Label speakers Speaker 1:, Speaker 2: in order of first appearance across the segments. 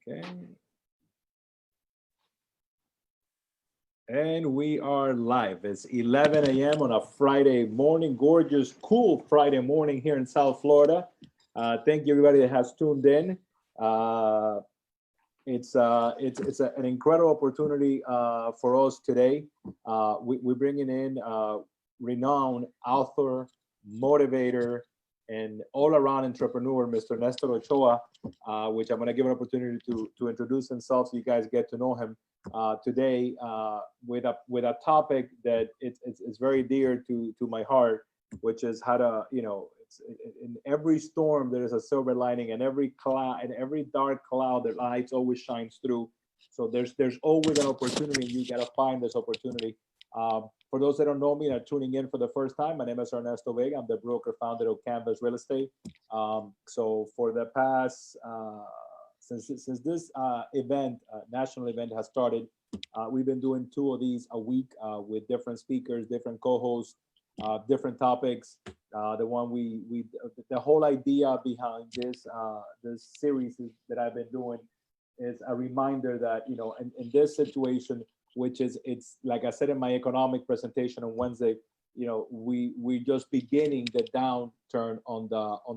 Speaker 1: Okay. And we are live. It's 11 a.m. on a Friday morning, gorgeous, cool Friday morning here in South Florida. Thank you, everybody that has tuned in. It's an incredible opportunity for us today. We're bringing in renowned author, motivator, and all-around entrepreneur, Mr. Nestor Ochoa, which I'm going to give an opportunity to introduce himself so you guys get to know him today with a topic that it's very dear to my heart, which is how to, in every storm there is a silver lining, and every cloud and every dark cloud, the light always shines through. So there's always an opportunity. You got to find this opportunity. For those that don't know me and are tuning in for the first time, my name is Ernesto Vega. I'm the broker founder of Canvas Real Estate. So for the past, since this event, national event has started, we've been doing 2 of these a week with different speakers, different co-hosts, different topics. The whole idea behind this series that I've been doing is a reminder that, in this situation, which is, it's like I said in my economic presentation on Wednesday, we just beginning the downturn on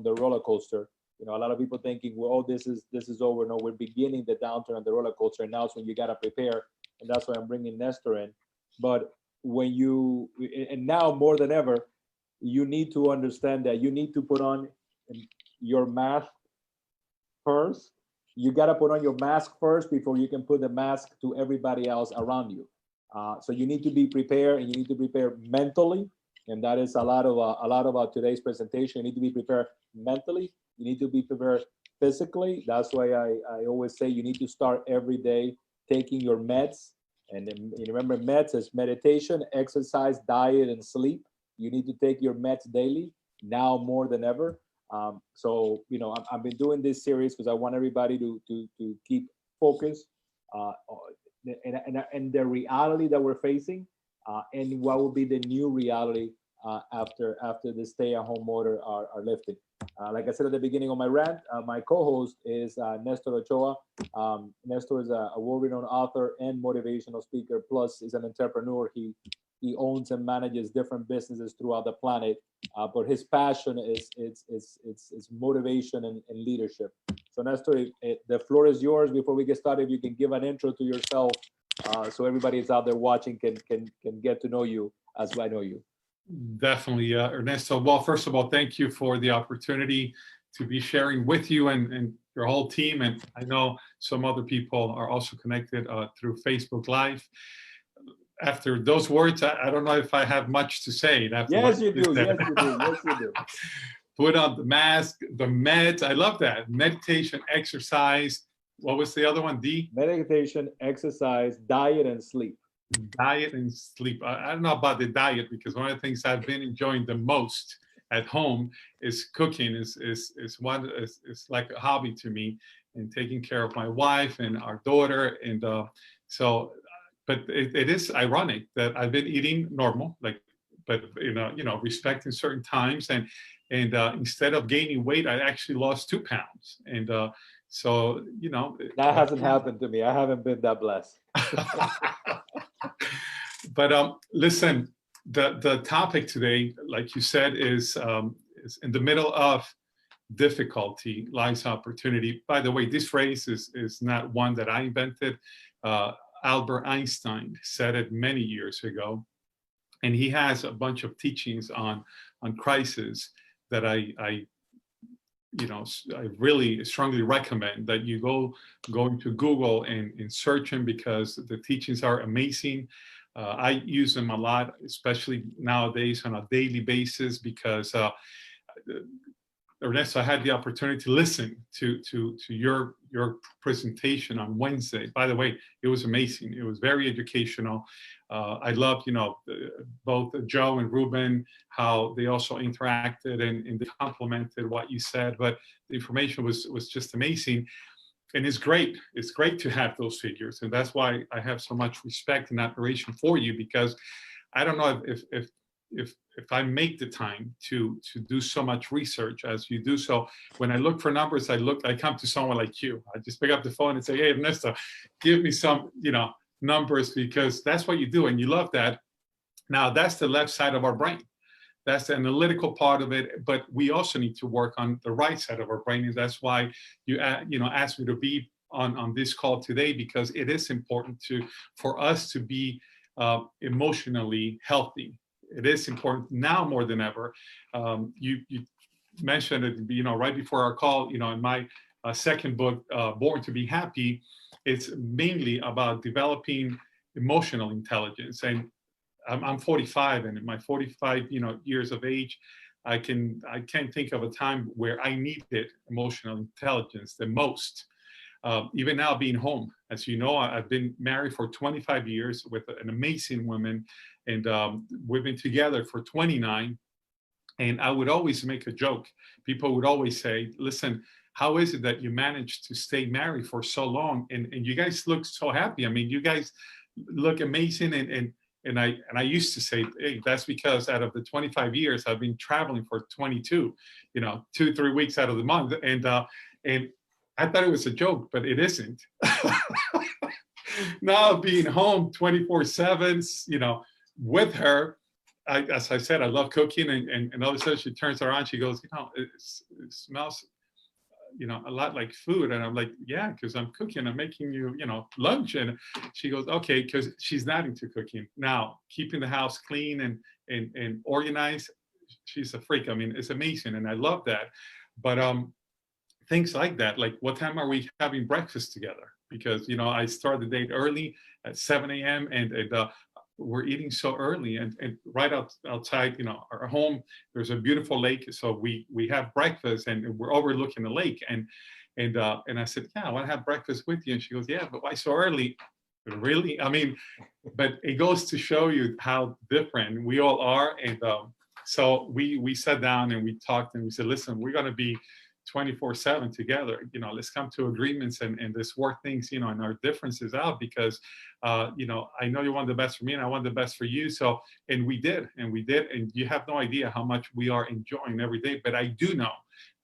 Speaker 1: the roller coaster. A lot of people thinking, well, this is over. No, we're beginning the downturn on the roller coaster, and now it's when you got to prepare, and that's why I'm bringing Nestor in. But and now more than ever, you need to understand that you need to put on your mask first. You got to put on your mask first before you can put the mask to everybody else around you. So you need to be prepared, and you need to prepare mentally. And that is a lot about today's presentation. You need to be prepared mentally. You need to be prepared physically. That's why I always say you need to start every day taking your meds. And remember, meds is meditation, exercise, diet, and sleep. You need to take your meds daily, now more than ever. So I've been doing this series because I want everybody to keep focused and the reality that we're facing, and what will be the new reality after the stay-at-home order are lifted. Like I said at the beginning of my rant, my co-host is Nestor Ochoa. Nestor is a world-renowned author and motivational speaker. Plus, is an entrepreneur. He owns and manages different businesses throughout the planet, but his passion is motivation and leadership. So Nestor, the floor is yours. Before we get started, you can give an intro to yourself, so everybody is out there watching can get to know you as I know you.
Speaker 2: Definitely, Ernesto. Well, first of all, thank you for the opportunity to be sharing with you and your whole team. And I know some other people are also connected through Facebook Live. After those words, I don't know if I have much to say.
Speaker 1: Yes, you do. Yes, you do. Yes, you do.
Speaker 2: Put on the mask, the meds. I love that. Meditation, exercise. What was the other one?
Speaker 1: Meditation, exercise, diet, and sleep.
Speaker 2: Diet and sleep. I don't know about the diet, because one of the things I've been enjoying the most at home is cooking. Is like a hobby to me, and taking care of my wife and our daughter. And but it is ironic that I've been eating normal, but respecting certain times, and instead of gaining weight, I actually lost 2 pounds. And so
Speaker 1: that hasn't happened to me. I haven't been that blessed.
Speaker 2: But listen, the topic today, like you said, is in the middle of difficulty lies opportunity. By the way, this phrase is not one that I invented. Albert Einstein said it many years ago, and he has a bunch of teachings on crisis that I really strongly recommend that you go into Google and search them, because the teachings are amazing. I use them a lot, especially nowadays on a daily basis, because Ernesto, I had the opportunity to listen to your presentation on Wednesday. By the way, it was amazing. It was very educational. I loved, both Joe and Ruben, how they also interacted and they complimented what you said. But the information was just amazing. And it's great. It's great to have those figures. And that's why I have so much respect and admiration for you, because I don't know if if I make the time to do so much research as you do, so when I look for numbers, I come to someone like you. I just pick up the phone and say, hey, Ernesto, give me some, numbers, because that's what you do and you love that. Now that's the left side of our brain. That's the analytical part of it, but we also need to work on the right side of our brain, and that's why you asked me to be on this call today, because it is important for us to be emotionally healthy. It is important now more than ever. You mentioned it, right before our call. In my second book, Born to Be Happy, it's mainly about developing emotional intelligence. And I'm 45, and in my 45, years of age, I can't think of a time where I needed emotional intelligence the most. Even now, being home, as you know, I've been married for 25 years with an amazing woman, and we've been together for 29. And I would always make a joke. People would always say, listen, how is it that you managed to stay married for so long? And you guys look so happy. I mean, you guys look amazing. And I used to say, hey, that's because out of the 25 years, I've been traveling for 22, 2-3 weeks out of the month. And I thought it was a joke, but it isn't. Now being home 24/7, with her, as I said, I love cooking, and all of a sudden she turns around, she goes, it smells, a lot like food. And I'm like, yeah, because I'm cooking, I'm making you, lunch. And she goes, okay, because she's not into cooking. Now, keeping the house clean and organized, she's a freak. I mean, it's amazing, and I love that. But things like that, like what time are we having breakfast together? Because, I start the day early at 7 a.m. and we're eating so early, and right outside, our home, there's a beautiful lake. So we have breakfast, and we're overlooking the lake. And I said, yeah, I want to have breakfast with you. And she goes, yeah, but why so early? Really? I mean, but it goes to show you how different we all are. And so we sat down and we talked, and we said, listen, we're going to be 24/7 together. Let's come to agreements and let's work things, and our differences out, because I know you want the best for me and I want the best for you. So, and we did, and you have no idea how much we are enjoying every day. But I do know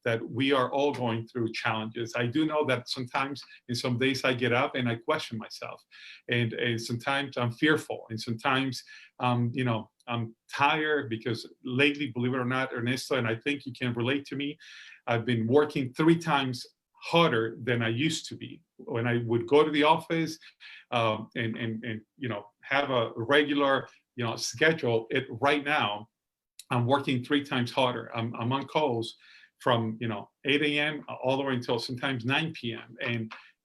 Speaker 2: that we are all going through challenges. I do know that sometimes, in some days, I get up and I question myself, and sometimes I'm fearful, and sometimes I'm tired, because lately, believe it or not, Ernesto, and I think you can relate to me, I've been working 3 times harder than I used to be. When I would go to the office and have a regular schedule, right now I'm working 3 times harder. I'm on calls from 8 a.m. all the way until sometimes 9 p.m.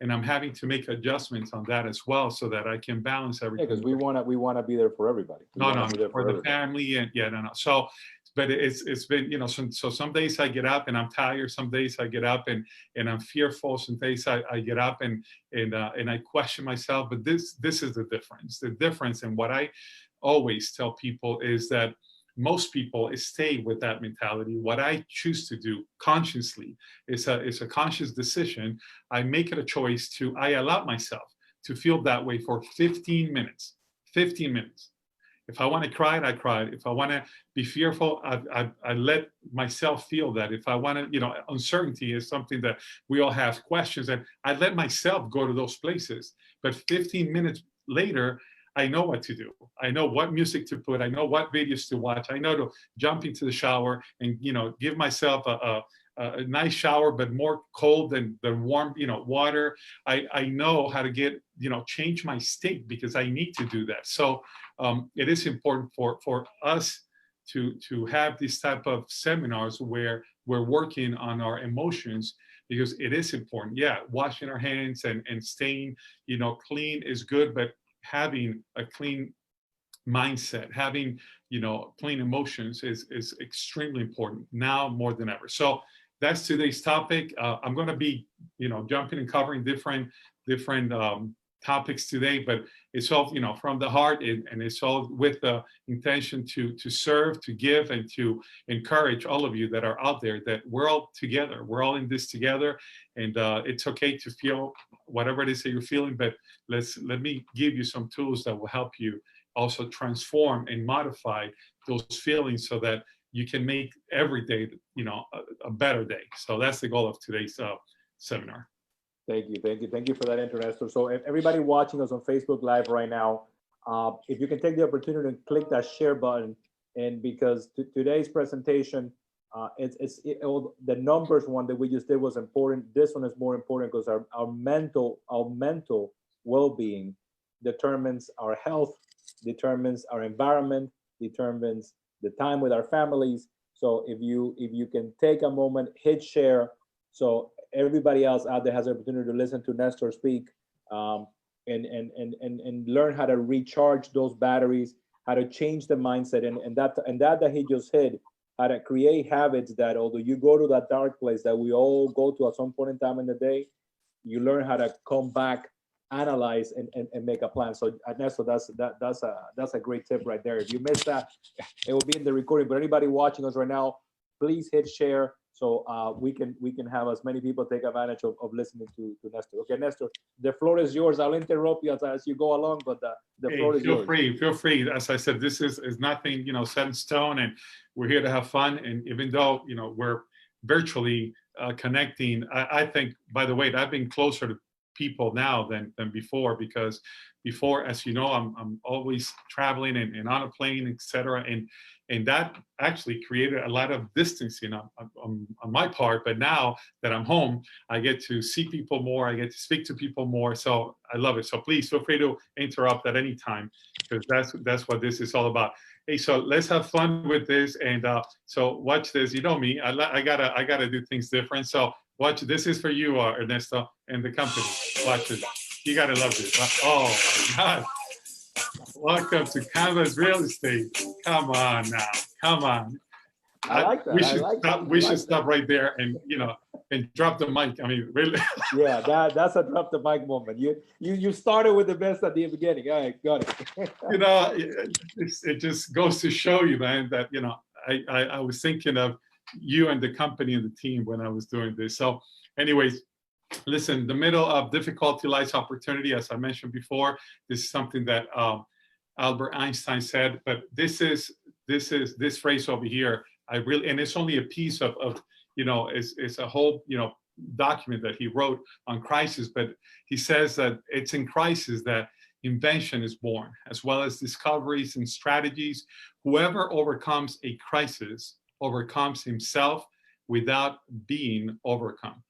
Speaker 2: and I'm having to make adjustments on that as well, so that I can balance everything.
Speaker 1: Yeah, because we want to be there for everybody.
Speaker 2: No, for the family, and no. So, but it's been, so some days I get up and I'm tired. Some days I get up and I'm fearful. Some days I get up and I question myself. But this is the difference. The difference, and what I always tell people is that most people stay with that mentality. What I choose to do consciously is a conscious decision. I make it a choice I allow myself to feel that way for 15 minutes. 15 minutes. If I want to cry, I cry. If I want to be fearful, I let myself feel that. If I want to, uncertainty is something that we all have questions, and I let myself go to those places. But 15 minutes later, I know what to do. I know what music to put. I know what videos to watch. I know to jump into the shower and, give myself a nice shower, but more cold than warm, water. I know how to get, change my state, because I need to do that. So it is important for us to have these type of seminars where we're working on our emotions, because it is important. Yeah, washing our hands and staying, clean is good, but having a clean mindset, having clean emotions is extremely important now more than ever. So that's today's topic. I'm going to be jumping and covering different topics today, but it's all from the heart, and it's all with the intention to serve, to give, and to encourage all of you that are out there, that we're all together, we're all in this together. And it's okay to feel whatever it is that you're feeling, but let me give you some tools that will help you also transform and modify those feelings so that you can make every day, a better day. So that's the goal of today's seminar.
Speaker 1: Thank you for that, Ernesto. So if everybody watching us on Facebook Live right now, if you can take the opportunity to click that share button, and because today's presentation, the numbers one that we just did was important. This one is more important because our mental well-being determines our health, determines our environment, determines the time with our families. So if you can take a moment, hit share, so everybody else out there has the opportunity to listen to Nestor speak, and learn how to recharge those batteries, how to change the mindset, and that he just hit, how to create habits that although you go to that dark place that we all go to at some point in time in the day, you learn how to come back, analyze, and make a plan. So Ernesto, that's a great tip right there. If you missed that, it will be in the recording. But anybody watching us right now, please hit share so we can have as many people take advantage of listening to Nestor. Okay, Nestor, the floor is yours. I'll interrupt you as you go along, but the floor is yours.
Speaker 2: Feel free. As I said, this is nothing, set in stone, and we're here to have fun. And even though, we're virtually connecting, I think, by the way, I've been closer to people now than before, because before, as you know, I'm always traveling and on a plane, etc. And that actually created a lot of distance, on my part. But now that I'm home, I get to see people more. I get to speak to people more. So I love it. So please feel free to interrupt at any time, because that's what this is all about. Hey, so let's have fun with this. And so watch this. You know me. I gotta do things different. So watch. This is for you, Ernesto, and the company. Watch it. You gotta love this. Oh my God. Welcome to Canvas Real Estate. Come on now. Come on.
Speaker 1: I like that.
Speaker 2: We should stop right there and and drop the mic. I mean, really.
Speaker 1: Yeah, that's a drop the mic moment. You started with the best at the beginning. All right, got it.
Speaker 2: It just goes to show you, man, that I was thinking of you and the company and the team when I was doing this. So, anyways. Listen, the middle of difficulty lies opportunity, as I mentioned before. This is something that Albert Einstein said, but this phrase over here, and it's only a piece of it's a whole, document that he wrote on crisis, but he says that it's in crisis that invention is born, as well as discoveries and strategies. Whoever overcomes a crisis overcomes himself without being overcome.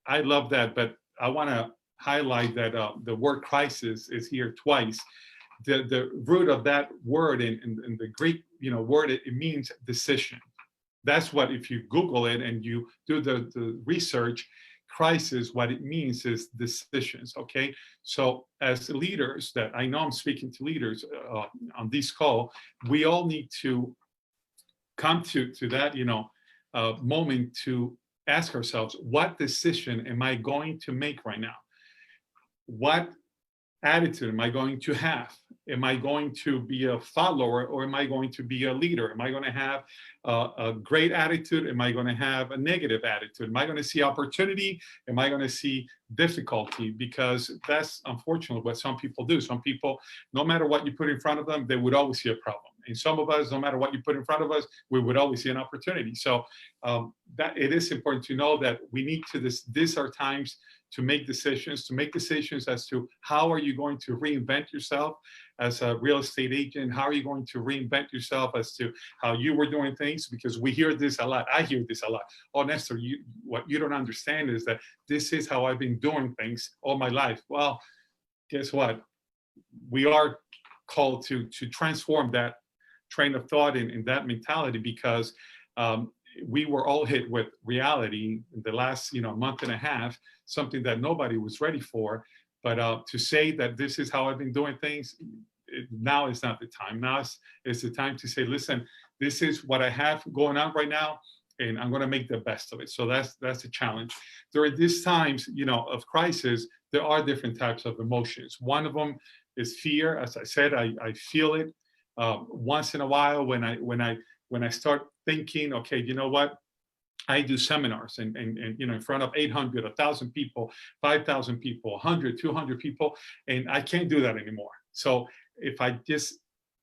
Speaker 2: I love that, but I want to highlight that the word crisis is here twice. The root of that word in the Greek, word, it means decision. That's what, if you Google it and you do the research, crisis, what it means is decisions, okay? So as leaders, that I know I'm speaking to leaders on this call, we all need to come to that, moment to ask ourselves, what decision am I going to make right now? What attitude am I going to have? Am I going to be a follower, or am I going to be a leader? Am I going to have a great attitude? Am I going to have a negative attitude? Am I going to see opportunity? Am I going to see difficulty? Because that's unfortunately what some people do. Some people, no matter what you put in front of them, they would always see a problem. And some of us, no matter what you put in front of us, we would always see an opportunity. So that it is important to know that we need to, these are times to make decisions as to how are you going to reinvent yourself as a real estate agent? How are you going to reinvent yourself as to how you were doing things? Because we hear this a lot. I hear this a lot. Oh, Nestor, what you don't understand is that this is how I've been doing things all my life. Well, guess what? We are called to transform that train of thought in that mentality, because we were all hit with reality in the last month and a half, something that nobody was ready for. But to say that this is how I've been doing things, now is not the time. Now it's the time to say, listen, this is what I have going on right now, and I'm going to make the best of it. So that's the challenge. During these times, of crisis, there are different types of emotions. One of them is fear. As I said, I feel it once in a while when I start thinking, okay, you know what? I do seminars and in front of 800, 1,000 people, 5,000 people, 100, 200 people, and I can't do that anymore. So if I just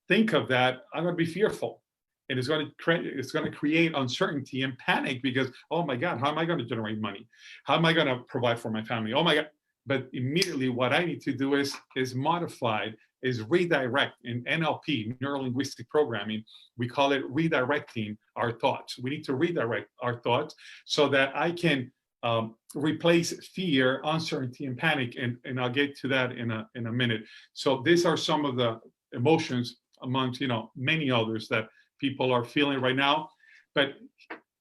Speaker 2: think of that, I'm going to be fearful. And it's going to create uncertainty and panic because, oh my God, how am I going to generate money? How am I going to provide for my family? Oh my God. But immediately what I need to do is modify, is redirect. In NLP, Neuro-Linguistic Programming, we call it redirecting our thoughts. We need to redirect our thoughts so that I can replace fear, uncertainty, and panic. And I'll get to that in a minute. So these are some of the emotions amongst, many others that people are feeling right now. But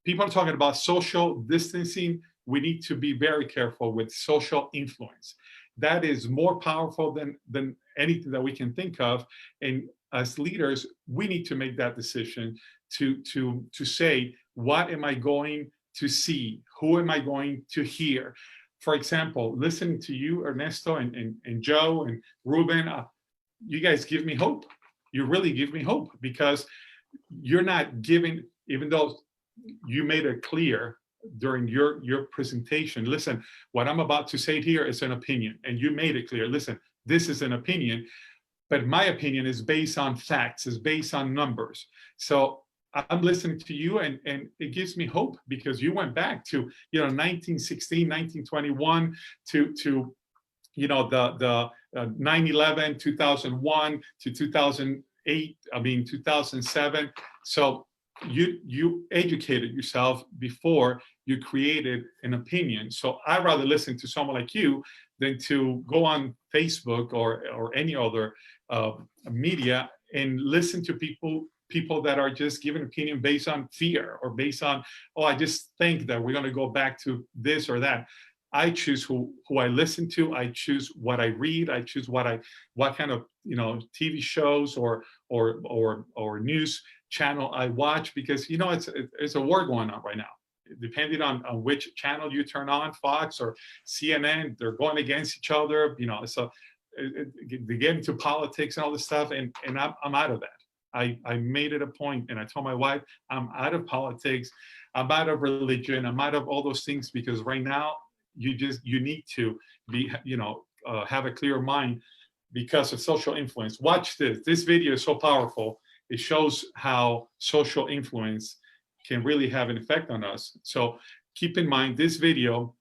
Speaker 2: people are talking about social distancing. We need to be very careful with social influence. That is more powerful than anything that we can think of. And as leaders, we need to make that decision to say, what am I going to see? Who am I going to hear? For example, listening to you, Ernesto, and Joe and Ruben, you guys give me hope. You really give me hope, because you're not giving, even though you made it clear during your presentation, listen, what I'm about to say here is an opinion, and you made it clear, listen, this is an opinion, but my opinion is based on facts, is based on numbers. So I'm listening to you, and it gives me hope, because you went back to 1916, 1921 to the 9/11, 2001 to 2008, 2007. So you educated yourself before you created an opinion. So I'd rather listen to someone like you than to go on Facebook or any other media and listen to people that are just giving opinion based on fear, or based on, oh, I just think that we're going to go back to this or that. I choose who I listen to. I choose what I read. I choose what kind of TV shows or news channel I watch, because it's a war going on right now. Depending on which channel you turn on, Fox or CNN, they're going against each other. So they get into politics and all this stuff, and I'm out of that. I made it a point, and I told my wife, I'm out of politics, I'm out of religion, I'm out of all those things, because right now you need to be, have a clear mind because of social influence. Watch this. This video is so powerful. It shows how social influence can really have an effect on us. So keep in mind, this video,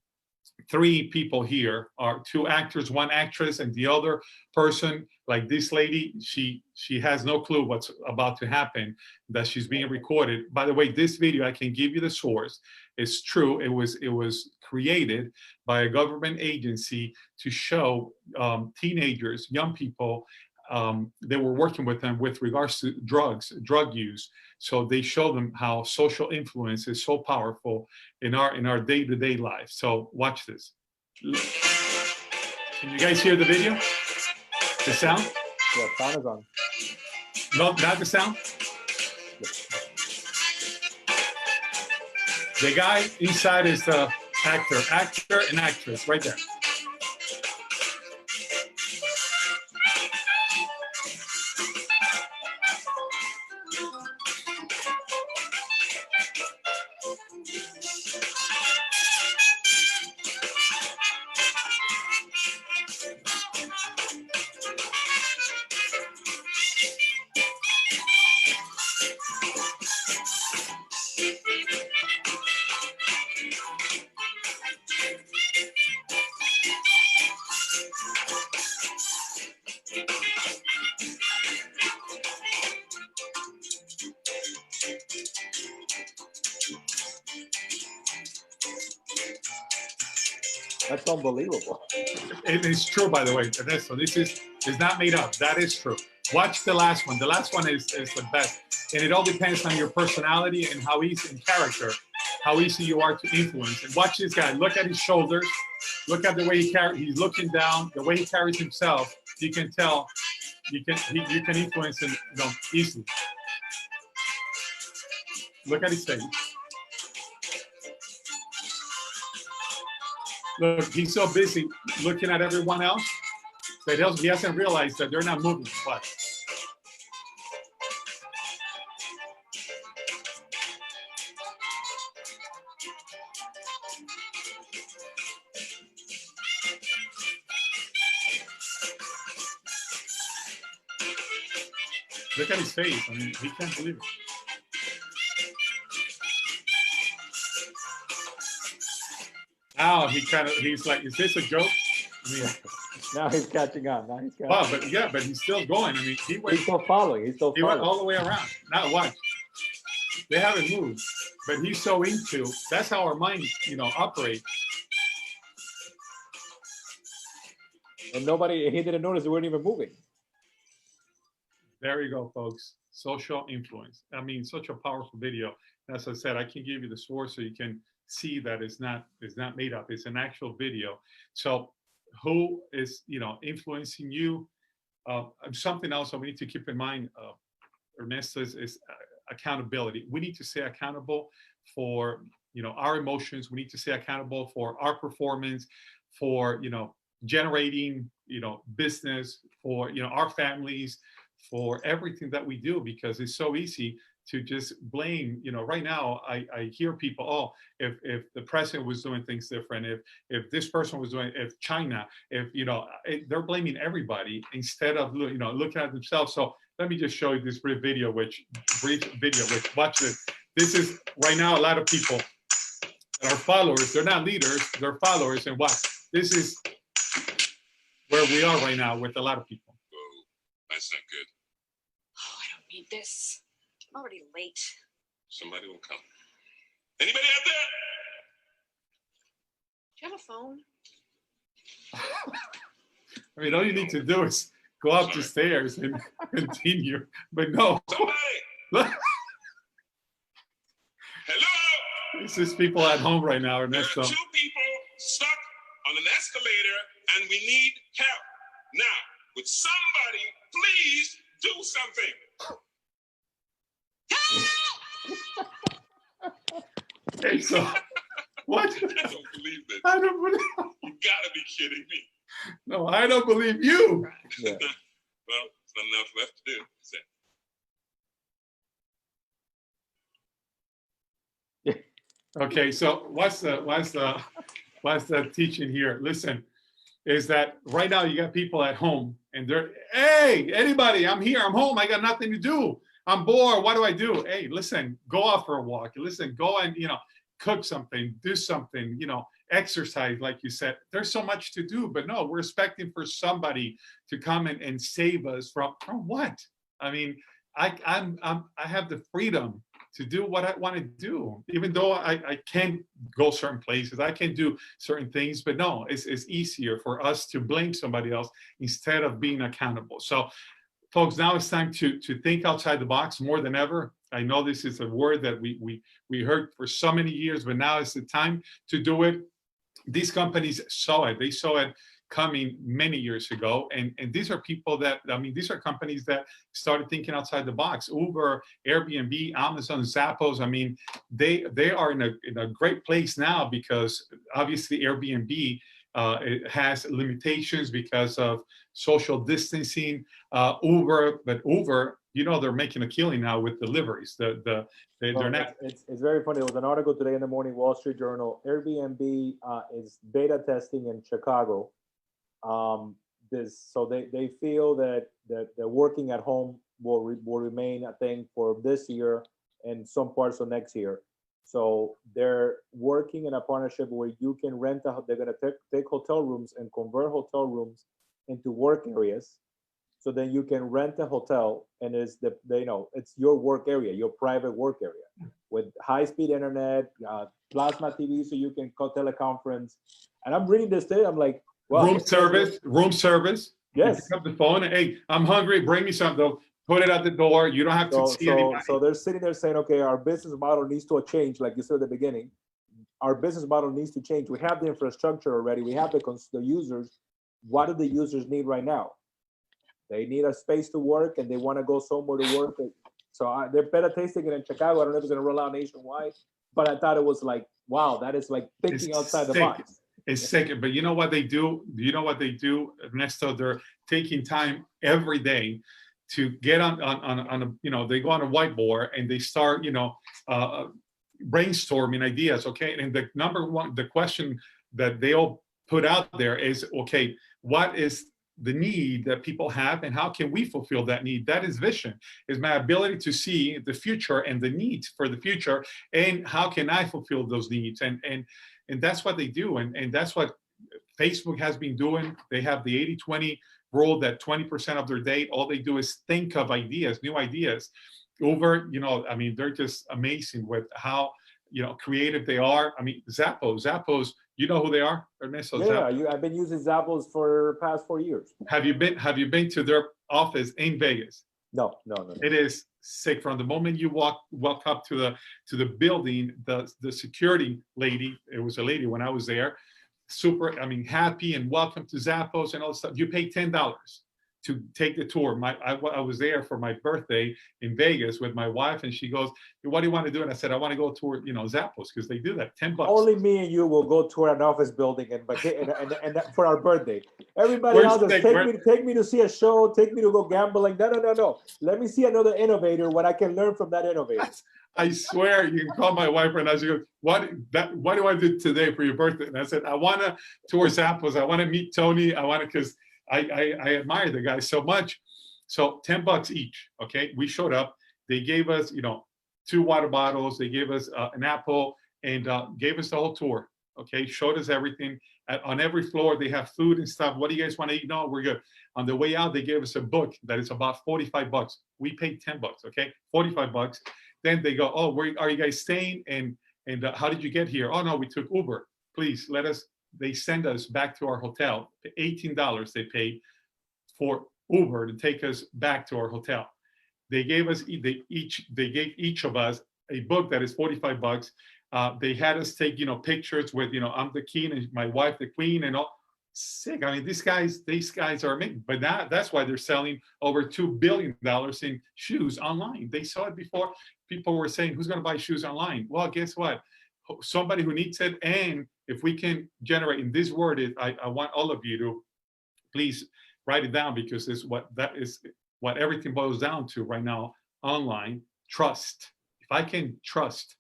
Speaker 2: 3 people here are 2 actors, 1 actress, and the other person, like this lady, she has no clue what's about to happen, that she's being recorded. By the way, this video, I can give you the source. It's true. It was created by a government agency to show teenagers, young people. They were working with them with regards to drug use. So they show them how social influence is so powerful in our day-to-day life. So watch this. Can you guys hear the video? The sound?
Speaker 1: Yeah, sound is on.
Speaker 2: No, not the sound? The guy inside is the actor and actress right there.
Speaker 1: That's unbelievable.
Speaker 2: It is true, by the way, Ernesto. This is not made up. That is true. Watch the last one. The last one is the best. And it all depends on your personality and how easy, in character, how easy you are to influence. And watch this guy. Look at his shoulders. Look at the way he's looking down, the way he carries himself. You can tell you can influence him, easily. Look at his face. Look, he's so busy looking at everyone else that he hasn't realized that they're not moving. But Look at his face. I mean, he can't believe it. Now he's like, is this a joke? I mean,
Speaker 1: Now he's catching on. Now he's catching
Speaker 2: wow, but yeah, but he's still going. I mean,
Speaker 1: He's still following. He's still
Speaker 2: he went
Speaker 1: following.
Speaker 2: all the way around. Now watch. They haven't moved, but he's so into. That's how our mind, operates.
Speaker 1: And he didn't notice they weren't even moving.
Speaker 2: There you go, folks. Social influence. I mean, such a powerful video. As I said, I can give you the source so you can see that it's not made up. It's an actual video. So who is, influencing you? Something else that we need to keep in mind, Ernesto, is accountability. We need to stay accountable for, our emotions. We need to stay accountable for our performance, for, generating, business, for, our families, for everything that we do, because it's so easy to just blame. Right now I hear people, oh, if the president was doing things different, if this person was doing, if China, if they're blaming everybody instead of looking at themselves. So let me just show you this brief video, which watch this. This is right now a lot of people that are followers. They're not leaders, they're followers. And watch, this is where we are right now with a lot of people.
Speaker 3: Whoa, that's not good.
Speaker 4: Oh, I don't need this. I'm already late.
Speaker 3: Somebody will come. Anybody out there?
Speaker 4: Do you have a phone?
Speaker 2: I mean, all you need to do is go up the stairs and continue. But no.
Speaker 3: Somebody! Hello?
Speaker 2: This is people at home right now,
Speaker 3: There
Speaker 2: Ernesto.
Speaker 3: are 2 people stuck on an escalator and we need help. Now, would somebody please do something?
Speaker 2: Hey, so what?
Speaker 3: I don't believe this.
Speaker 2: I don't believe.
Speaker 3: You gotta be kidding me.
Speaker 2: No, I don't believe you.
Speaker 1: Yeah.
Speaker 3: Well, there's nothing else left to do. That's it.
Speaker 2: Okay, so what's the teaching here? Listen, is that right now you got people at home and they're, hey, anybody, I'm here, I'm home, I got nothing to do. I'm bored, what do I do? Hey, listen, go out for a walk. Listen, go and, cook something, do something, exercise, like you said. There's so much to do, but no, we're expecting for somebody to come and save us from what? I mean, I have the freedom to do what I want to do, even though I can't go certain places, I can do certain things, but no, it's easier for us to blame somebody else instead of being accountable. So folks, now it's time to think outside the box more than ever. I know this is a word that we heard for so many years, but now is the time to do it. These companies saw it. They saw it coming many years ago. And these are people that, these are companies that started thinking outside the box. Uber, Airbnb, Amazon, Zappos. They are in a great place now because obviously Airbnb it has limitations because of social distancing. Uber, they're making a killing now with deliveries. They're not.
Speaker 1: It's very funny. There was an article today in the morning, Wall Street Journal. Airbnb is beta testing in Chicago. So they feel that the working at home will remain a thing for this year and some parts of next year. So they're working in a partnership where you can rent they're going to take hotel rooms and convert hotel rooms into work areas. So then you can rent a hotel and it's your work area, your private work area with high-speed internet, plasma TV, so you can call teleconference. And I'm reading this today. I'm like, wow.
Speaker 2: Room service.
Speaker 1: Yes.
Speaker 2: You pick up the phone. Hey, I'm hungry. Bring me something. They'll put it at the door. You don't have to see anybody.
Speaker 1: So they're sitting there saying, okay, our business model needs to change, like you said at the beginning. Our business model needs to change. We have the infrastructure already. We have the users. What do the users need right now? They need a space to work and they want to go somewhere to work. So they're beta tasting it in Chicago. I don't know if it's going to roll out nationwide, but I thought it was like, wow, that is like thinking outside the box.
Speaker 2: It's sick. But you know what they do? Do you know what they do, Ernesto? They're taking time every day to get on a, they go on a whiteboard and they start, brainstorming ideas. Okay. And the question that they all put out there is, okay, what is the need that people have, and how can we fulfill that need? That is vision, is my ability to see the future and the needs for the future, and how can I fulfill those needs? And that's what they do, and that's what Facebook has been doing. They have the 80-20 rule, that 20% of their day, all they do is think of ideas, new ideas. Over, I mean, they're just amazing with how, creative they are. I mean, Zappos, you know who they are, Ernesto?
Speaker 1: Yeah, I've been using Zappos for the past 4 years.
Speaker 2: Have you been to their office in Vegas?
Speaker 1: No.
Speaker 2: It is sick. From the moment you walk up to the building, the security lady, it was a lady when I was there, super, I mean, happy and welcome to Zappos and all this stuff. You pay $10 to take the tour. I was there for my birthday in Vegas with my wife, and she goes, "What do you want to do?" And I said, "I want to go tour, Zappos," because they do that. $10.
Speaker 1: Only me and you will go tour an office building and for our birthday. Everybody else is take me to see a show, take me to go gambling. No. Let me see another innovator, what I can learn from that innovator.
Speaker 2: I swear, you can call my wife right now. She goes, what do I do today for your birthday? And I said, I want to tour Zappos. I want to meet Tony. because I admire the guy so much. So $10 each. Okay. We showed up. They gave us, 2 water bottles. They gave us an apple, and gave us the whole tour. Okay. Showed us everything. On every floor, they have food and stuff. What do you guys want to eat? No, we're good. On the way out, they gave us a book that is about $45. We paid $10. Okay. $45. Then they go, "Oh, where are you guys staying? And how did you get here?" "Oh, no, we took Uber. Please let us." They send us back to our hotel. $18 they paid for Uber to take us back to our hotel. They gave us they gave each of us a book that is $45. They had us take pictures with I'm the king and my wife the queen and all. Sick. I mean, these guys are amazing. But now that's why they're selling over $2 billion in shoes online. They saw it before. People were saying, "Who's going to buy shoes online?" Well, guess what? Somebody who needs it. And if we can generate, in this word, I want all of you to please write it down, because that is what everything boils down to right now online. Trust. If I can trust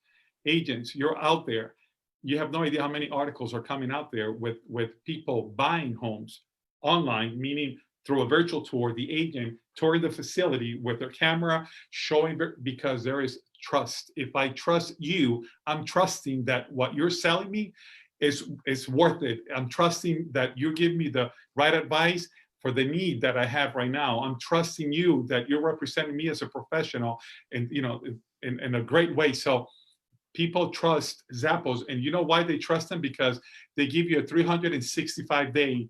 Speaker 2: agents, you're out there. You have no idea how many articles are coming out there with people buying homes online, meaning through a virtual tour, the agent touring the facility with their camera, showing, because there is trust. If I trust you, I'm trusting that what you're selling me is worth it. I'm trusting that you give me the right advice for the need that I have right now. I'm trusting you that you're representing me as a professional, and in a great way. So people trust Zappos, and you know why they trust them? Because they give you a 365-day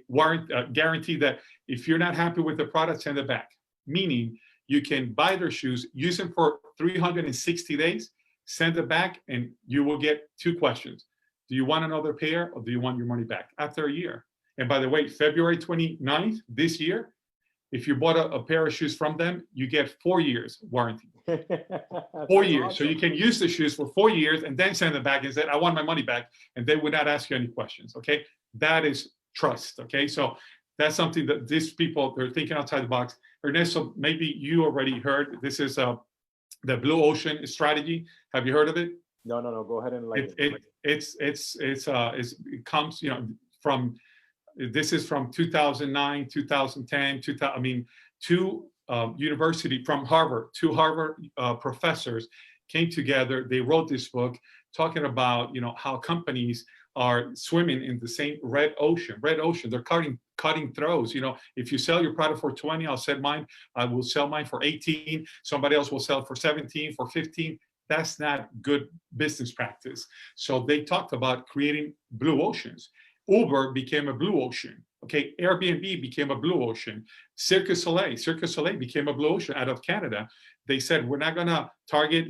Speaker 2: warranty, guarantee that if you're not happy with the product, send it back. Meaning you can buy their shoes, use them for 360 days, send it back, and you will get 2 questions. Do you want another pair, or do you want your money back after a year? And by the way, February 29th this year, if you bought a pair of shoes from them, you get 4 years warranty. 4 years. Awesome. So you can use the shoes for 4 years and then send them back and say, "I want my money back." And they would not ask you any questions. Okay. That is trust. Okay. So that's something that these people, they're thinking outside the box. Ernesto, maybe you already heard, this is the blue ocean strategy. Have you heard of it?
Speaker 1: No. Go ahead and enlighten.
Speaker 2: It comes, from, this is from 2009, 2010, 2000. 2 university from Harvard, 2 Harvard professors came together. They wrote this book talking about, how companies are swimming in the same red ocean. They're cutting throats. If you sell your product for 20, I'll sell mine. I will sell mine for 18. Somebody else will sell it for 17, for 15. That's not good business practice. So they talked about creating blue oceans. Uber became a blue ocean. Okay, Airbnb became a blue ocean. Cirque du Soleil became a blue ocean out of Canada. They said, we're not going to target,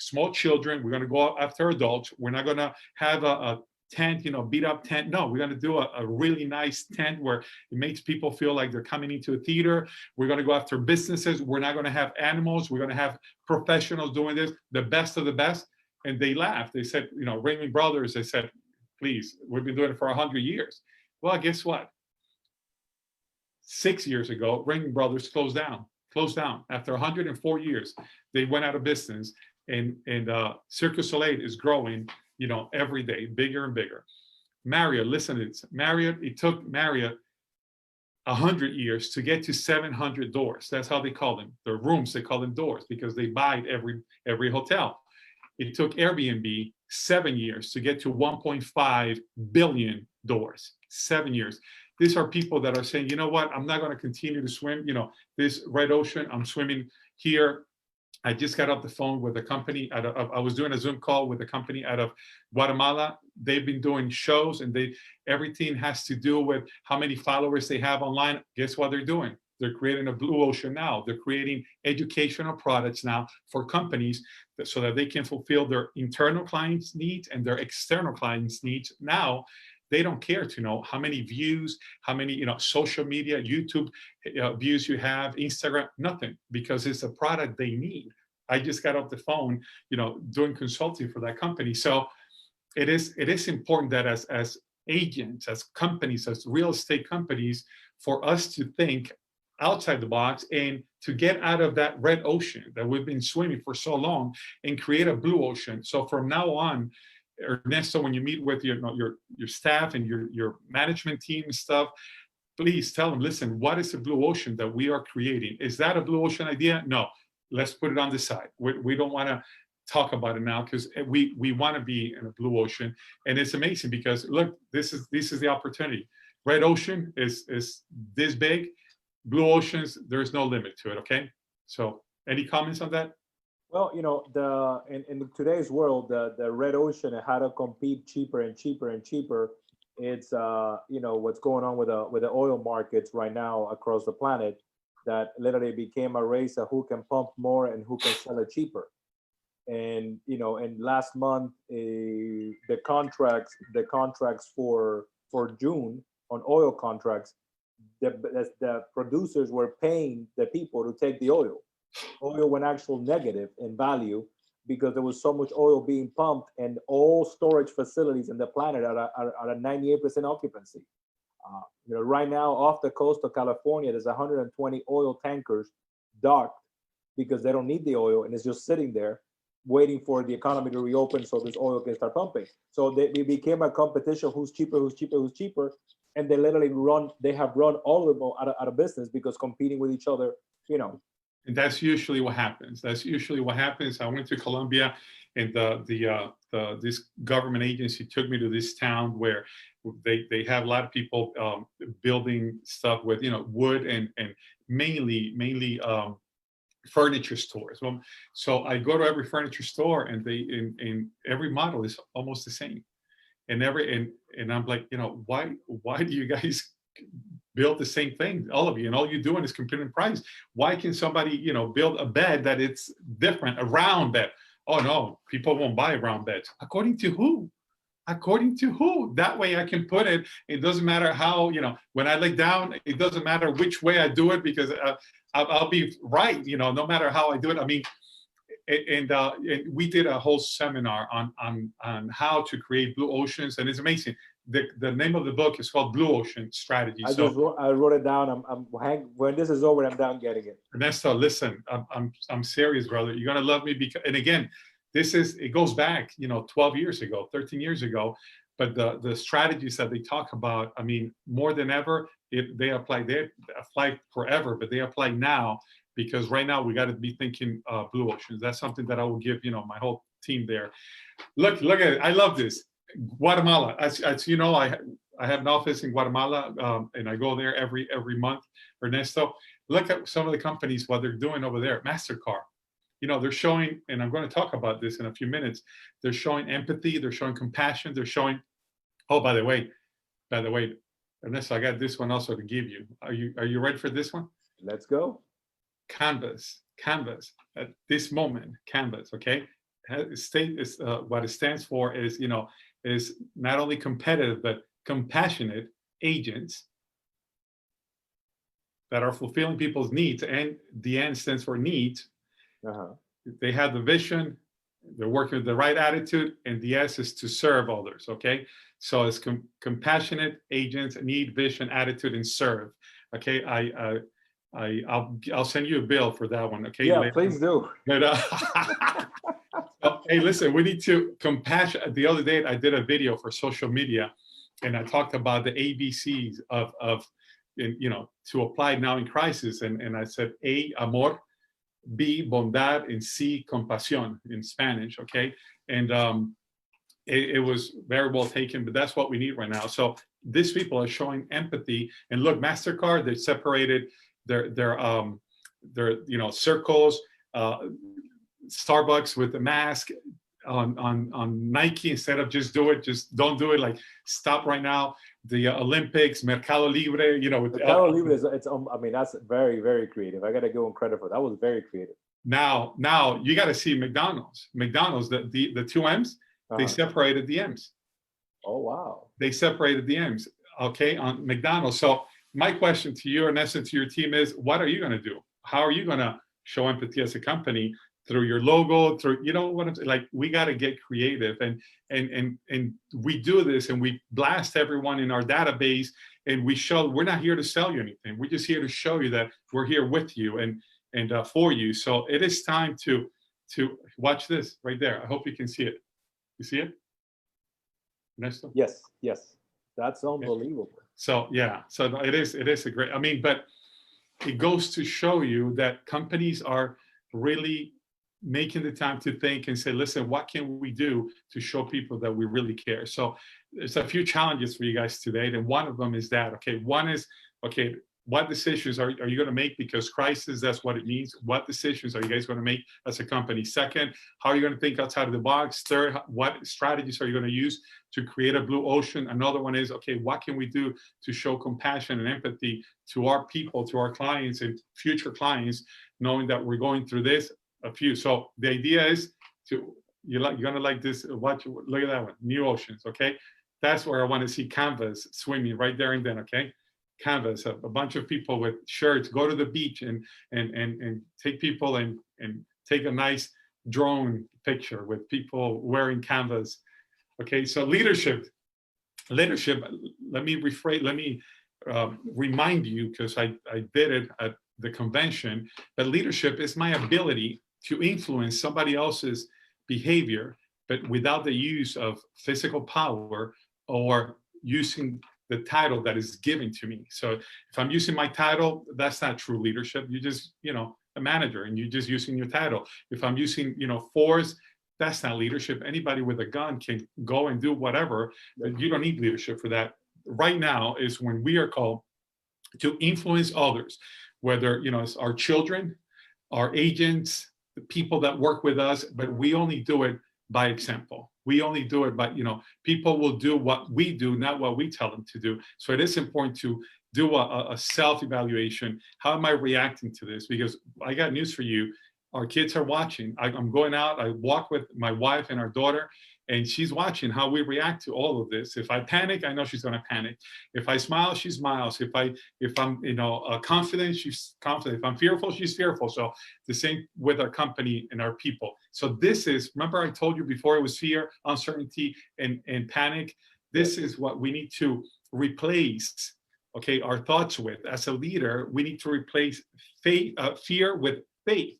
Speaker 2: small children. We're going to go after adults. We're not going to have a tent, beat up tent. No, we're going to do a really nice tent where it makes people feel like they're coming into a theater. We're going to go after businesses. We're not going to have animals. We're going to have professionals doing this, the best of the best. And they laughed. They said, Raymond Brothers, they said, please, we've been doing it for 100 years. Well, guess what? 6 years ago, Ring Brothers closed down. After 104 years, they went out of business, and Cirque du Soleil is growing, every day, bigger and bigger. Marriott, listen to this. It took Marriott 100 years to get to 700 doors. That's how they call them. They're rooms, they call them doors because they buy every hotel. It took Airbnb 7 years to get to 1.5 billion doors. 7 years. These are people that are saying, you know what, I'm not going to continue to swim, this red ocean, I'm swimming here. I just got off the phone with a company I was doing a Zoom call with a company out of Guatemala. They've been doing shows, and everything has to do with how many followers they have online. Guess what they're doing? They're creating a blue ocean now. They're creating educational products now for companies so that they can fulfill their internal clients' needs and their external clients' needs. Now, they don't care to know how many views, how many social media, YouTube views you have, Instagram, nothing, because it's a product they need. I just got off the phone, doing consulting for that company. So it is important that as agents, as companies, as real estate companies, for us to think outside the box and to get out of that red ocean that we've been swimming for so long and create a blue ocean. So from now on, Ernesto, when you meet with your staff and your management team and stuff, please tell them, listen, what is the blue ocean that we are creating? Is that a blue ocean idea? No, let's put it on the side. We don't want to talk about it now because we want to be in a blue ocean. And it's amazing because look, this is the opportunity. Red ocean is this big. Blue oceans, there's no limit to it. Okay. So any comments on that?
Speaker 1: Well, in today's world, the red ocean and how to compete cheaper and cheaper and cheaper. It's what's going on with the oil markets right now across the planet, that literally became a race of who can pump more and who can sell it cheaper. And and last month, the contracts for June on oil contracts, the producers were paying the people to take the oil. Oil went actual negative in value because there was so much oil being pumped, and all storage facilities in the planet are at 98% occupancy. Right now off the coast of California, there's 120 oil tankers docked because they don't need the oil, and it's just sitting there waiting for the economy to reopen so this oil can start pumping. So it became a competition, who's cheaper, and they have run all of them out of business because competing with each other,
Speaker 2: And that's usually what happens. I went to Colombia, and this government agency took me to this town where they have a lot of people building stuff with wood and mainly furniture stores. So I go to every furniture store, and in every model is almost the same. And I'm like, why do you guys build the same thing, all of you, and all you're doing is comparing price? Why can somebody build a bed that it's different, a round bed? Oh no, people won't buy round beds. According to who? That way I can put it. It doesn't matter how, when I lay down, it doesn't matter which way I do it, because I'll be right, no matter how I do it. I mean, and we did a whole seminar on how to create blue oceans, and it's amazing. The name of the book is called Blue Ocean Strategy.
Speaker 1: I wrote it down. When this is over, I'm down getting it.
Speaker 2: Ernesto, listen, I'm serious, brother. You're gonna love me because, and again, it goes back, 12 years ago, 13 years ago. But the strategies that they talk about, I mean, more than ever, they apply forever, but they apply now, because right now we got to be thinking blue oceans. That's something that I will give, my whole team there. Look at it. I love this. Guatemala, as you know, I have an office in Guatemala, and I go there every month. Ernesto, look at some of the companies, what they're doing over there. MasterCard, they're showing, and I'm going to talk about this in a few minutes. They're showing empathy. They're showing compassion. They're showing. Oh, by the way, Ernesto, I got this one also to give you. Are you ready for this one?
Speaker 1: Let's go.
Speaker 2: Canvas. At this moment, Canvas. Okay. What it stands for is not only competitive but compassionate agents that are fulfilling people's needs, and the N stands for needs. They have the vision, they're working with the right attitude, and the S is to serve others. Okay, so it's compassionate agents, need, vision, attitude, and serve. Okay, I'll send you a bill for that one. Okay,
Speaker 1: yeah, please do.
Speaker 2: But, hey, listen, we need to compassion. The other day, I did a video for social media, and I talked about the ABCs of to apply now in crisis. And I said, A, amor, B, bondad, and C, compasión in Spanish, okay? And it was very well taken, but that's what we need right now. So these people are showing empathy. And look, MasterCard, they separated their circles, Starbucks with the mask, on Nike, instead of just don't do it, like stop right now. The Olympics, Mercado Libre, with
Speaker 1: Mercado Libre is, that's very, very creative. I got to give them credit for that. Was very creative.
Speaker 2: Now you got to see McDonald's, the two M's, they separated the M's.
Speaker 1: Oh, wow.
Speaker 2: They separated the M's, okay, on McDonald's. So my question to you, Ernesto, to your team is, what are you going to do? How are you going to show empathy as a company? Through your logo, through, what I'm saying? Like, we got to get creative, and we do this, and we blast everyone in our database, and we're not here to sell you anything. We're just here to show you that we're here with you and for you. So it is time to watch this right there. I hope you can see it. You see it, Ernesto?
Speaker 1: Yes. That's unbelievable.
Speaker 2: So yeah, so it is a great. But it goes to show you that companies are really making the time to think and say, listen, what can we do to show people that we really care? So there's a few challenges for you guys today. And one of them is that, one is, what decisions are you going to make? Because crisis, that's what it means. What decisions are you guys going to make as a company? Second, how are you going to think outside of the box? Third, what strategies are you going to use to create a blue ocean? Another one is, what can we do to show compassion and empathy to our people, to our clients and future clients, knowing that we're going through this? So the idea is you're gonna like this. Look at that one, new oceans. That's where I want to see Canvas swimming right there and then. Canvas, a bunch of people with shirts, go to the beach and take people and take a nice drone picture with people wearing Canvas. So leadership. Let me remind you, because I did it at the convention, that leadership is my ability to influence somebody else's behavior, but without the use of physical power or using the title that is given to me. So if I'm using my title, that's not true leadership. You're just, a manager, and you're just using your title. If I'm using, force, that's not leadership. Anybody with a gun can go and do whatever, but you don't need leadership for that. Right now is when we are called to influence others, whether, it's our children, our agents, the people that work with us, but we only do it by example. We only do it by, people will do what we do, not what we tell them to do. So it is important to do a self-evaluation. How am I reacting to this? Because I got news for you. Our kids are watching. I'm going out, I walk with my wife and our daughter, and she's watching how we react to all of this. If I panic, I know she's going to panic. If I smile, she smiles. If I'm confident, she's confident. If I'm fearful, she's fearful. So the same with our company and our people. So this is, remember I told you before, it was fear, uncertainty, and panic. This is what we need to replace, our thoughts with. As a leader, we need to replace fear with faith.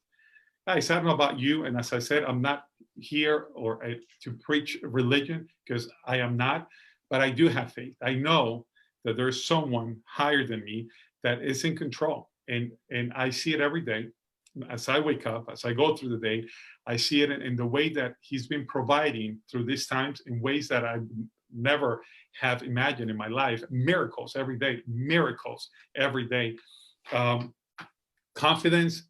Speaker 2: Guys, I don't know about you, and as I said, I'm not here to preach religion, because I am not, but I do have faith. I know that there's someone higher than me that is in control, and I see it every day. As I wake up, as I go through the day, I see it in the way that he's been providing through these times in ways that I never have imagined in my life. Miracles every day, confidence.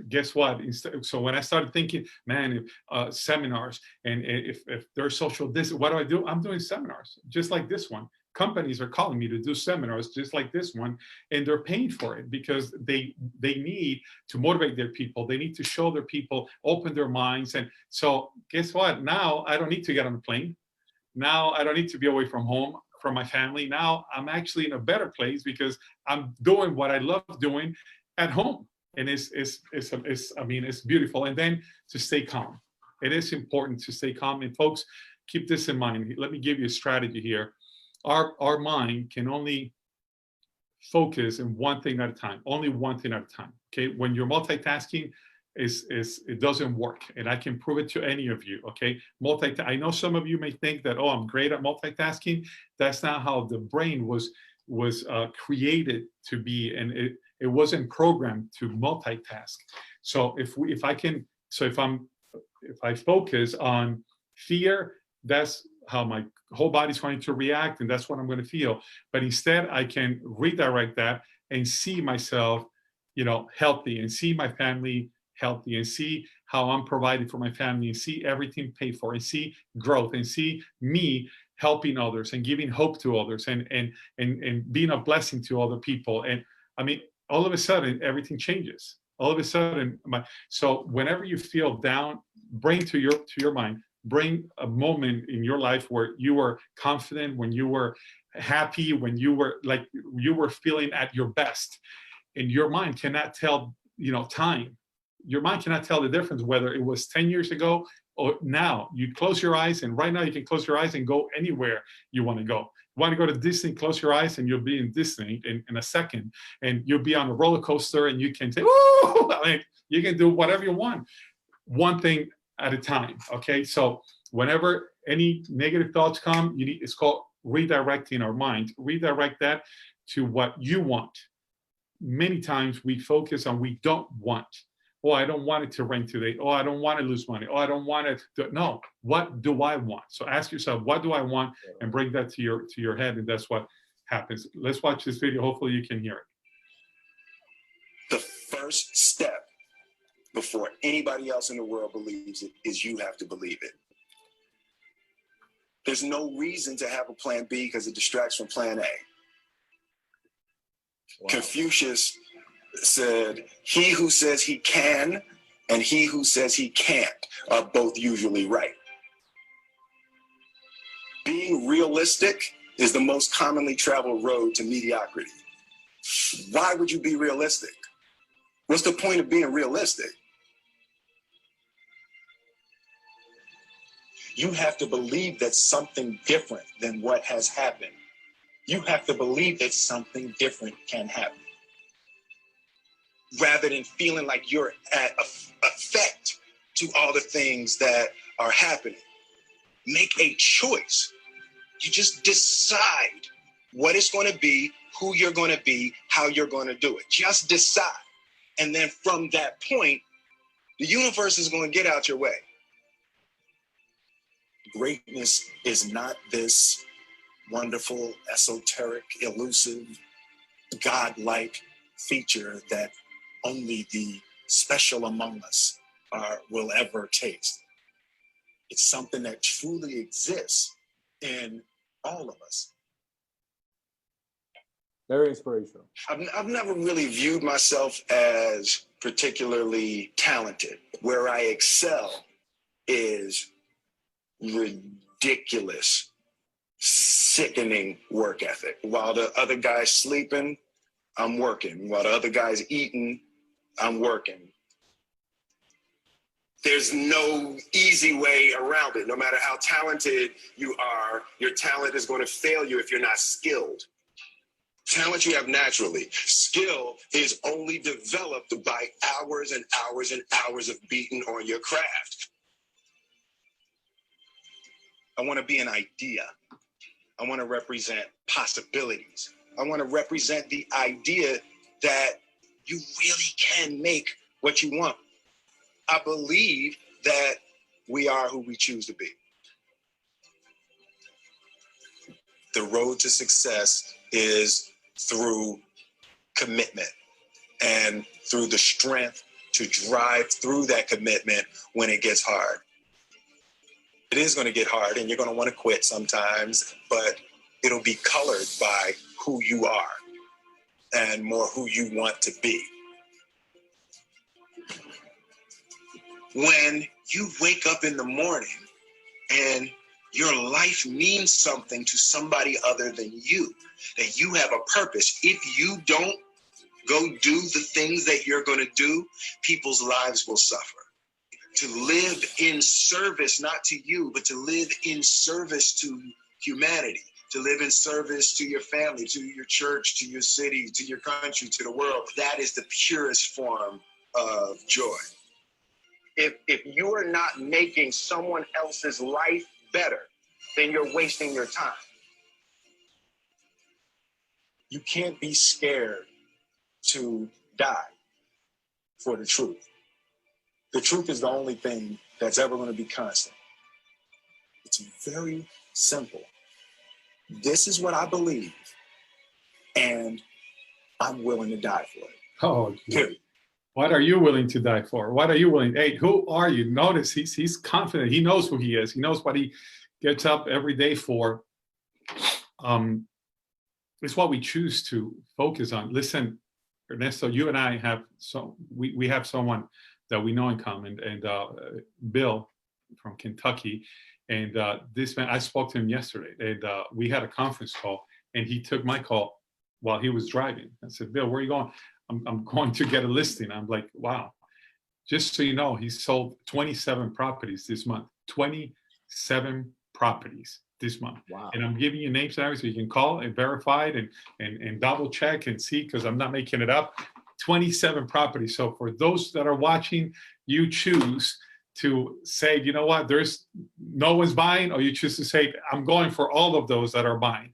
Speaker 2: Guess what? So when I started thinking, man, if seminars, and if there's social distance, what do? I'm doing seminars just like this one. Companies are calling me to do seminars just like this one, and they're paying for it because they need to motivate their people. They need to show their people, open their minds. And so guess what? Now I don't need to get on a plane. Now I don't need to be away from home, from my family. Now I'm actually in a better place because I'm doing what I love doing at home. And it's beautiful. And then to stay calm. It is important to stay calm. And folks, keep this in mind. Let me give you a strategy here. Our mind can only focus in one thing at a time, only one thing at a time. When you're multitasking, it doesn't work. And I can prove it to any of you. I know some of you may think that, I'm great at multitasking. That's not how the brain was was created to be, and it wasn't programmed to multitask. So if I focus on fear, that's how my whole body's going to react, and that's what I'm going to feel. But instead, I can redirect that and see myself, healthy, and see my family healthy, and see how I'm providing for my family, and see everything paid for, and see growth, and see me helping others and giving hope to others, and being a blessing to other people. And I mean, all of a sudden, everything changes. All of a sudden, so whenever you feel down, bring to your mind, bring a moment in your life where you were confident, when you were happy, when you were feeling at your best. And your mind cannot tell, time. Your mind cannot tell the difference whether it was 10 years ago or now. You close your eyes, and right now you can close your eyes and go anywhere you want to go. You want to go to Disney, close your eyes, and you'll be in Disney in a second. And you'll be on a roller coaster, and you can take, you can do whatever you want. One thing at a time, okay? So whenever any negative thoughts come, it's called redirecting our mind. Redirect that to what you want. Many times we focus on we don't want. Oh, I don't want it to rain today. Oh, I don't want to lose money. Oh, I don't want it to. No, what do I want? So ask yourself, what do I want? And bring that to your head, and that's what happens. Let's watch this video. Hopefully you can hear it.
Speaker 5: The first step before anybody else in the world believes it is you have to believe it. There's no reason to have a plan B because it distracts from plan A. Wow. Confucius said, he who says he can and he who says he can't are both usually right. Being realistic is the most commonly traveled road to mediocrity. Why would you be realistic? What's the point of being realistic? You have to believe that something different than what has happened. You have to believe that something different can happen. Rather than feeling like you're at effect to all the things that are happening. Make a choice. You just decide what it's going to be, who you're going to be, how you're going to do it. Just decide. And then from that point, the universe is going to get out your way. Greatness is not this wonderful, esoteric, elusive, godlike feature that only the special among us will ever taste. It's something that truly exists in all of us.
Speaker 1: Very inspirational.
Speaker 5: I've never really viewed myself as particularly talented. Where I excel is ridiculous, sickening work ethic. While the other guy's sleeping, I'm working. While the other guy's eating, I'm working. There's no easy way around it. No matter how talented you are, your talent is going to fail you if you're not skilled. Talent you have naturally. Skill is only developed by hours and hours and hours of beating on your craft. I want to be an idea. I want to represent possibilities. I want to represent the idea that you really can make what you want. I believe that we are who we choose to be. The road to success is through commitment and through the strength to drive through that commitment when it gets hard. It is going to get hard and you're going to want to quit sometimes, but it'll be colored by who you are and more who you want to be. When you wake up in the morning and your life means something to somebody other than you, that you have a purpose. If you don't go do the things that you're going to do, people's lives will suffer. To live in service, not to you, but to live in service to humanity, to live in service to your family, to your church, to your city, to your country, to the world. That is the purest form of joy. If you are not making someone else's life better, then you're wasting your time.
Speaker 6: you can't be scared to die for the truth. The truth is the only thing that's ever going to be constant. It's very simple. This is what I believe, and I'm willing to die for it.
Speaker 2: Oh,
Speaker 6: Period.
Speaker 2: what are you willing to die for? What are you willing? Hey, who are you? Notice he's confident. He knows who he is. He knows what he gets up every day for. It's what we choose to focus on. Listen, Ernesto, you and I have we have someone that we know in common, and Bill from Kentucky. And this man, I spoke to him yesterday, and we had a conference call, and he took my call while he was driving. I said, Bill, where are you going? I'm going to get a listing. I'm like, wow. Just so you know, he sold 27 properties this month. 27 properties this month.
Speaker 1: Wow.
Speaker 2: And I'm giving you names and everything, so you can call and verify it and double check and see, because I'm not making it up. 27 properties. So for those that are watching, you choose to say, you know what, there's no one's buying, or you choose to say, I'm going for all of those that are buying.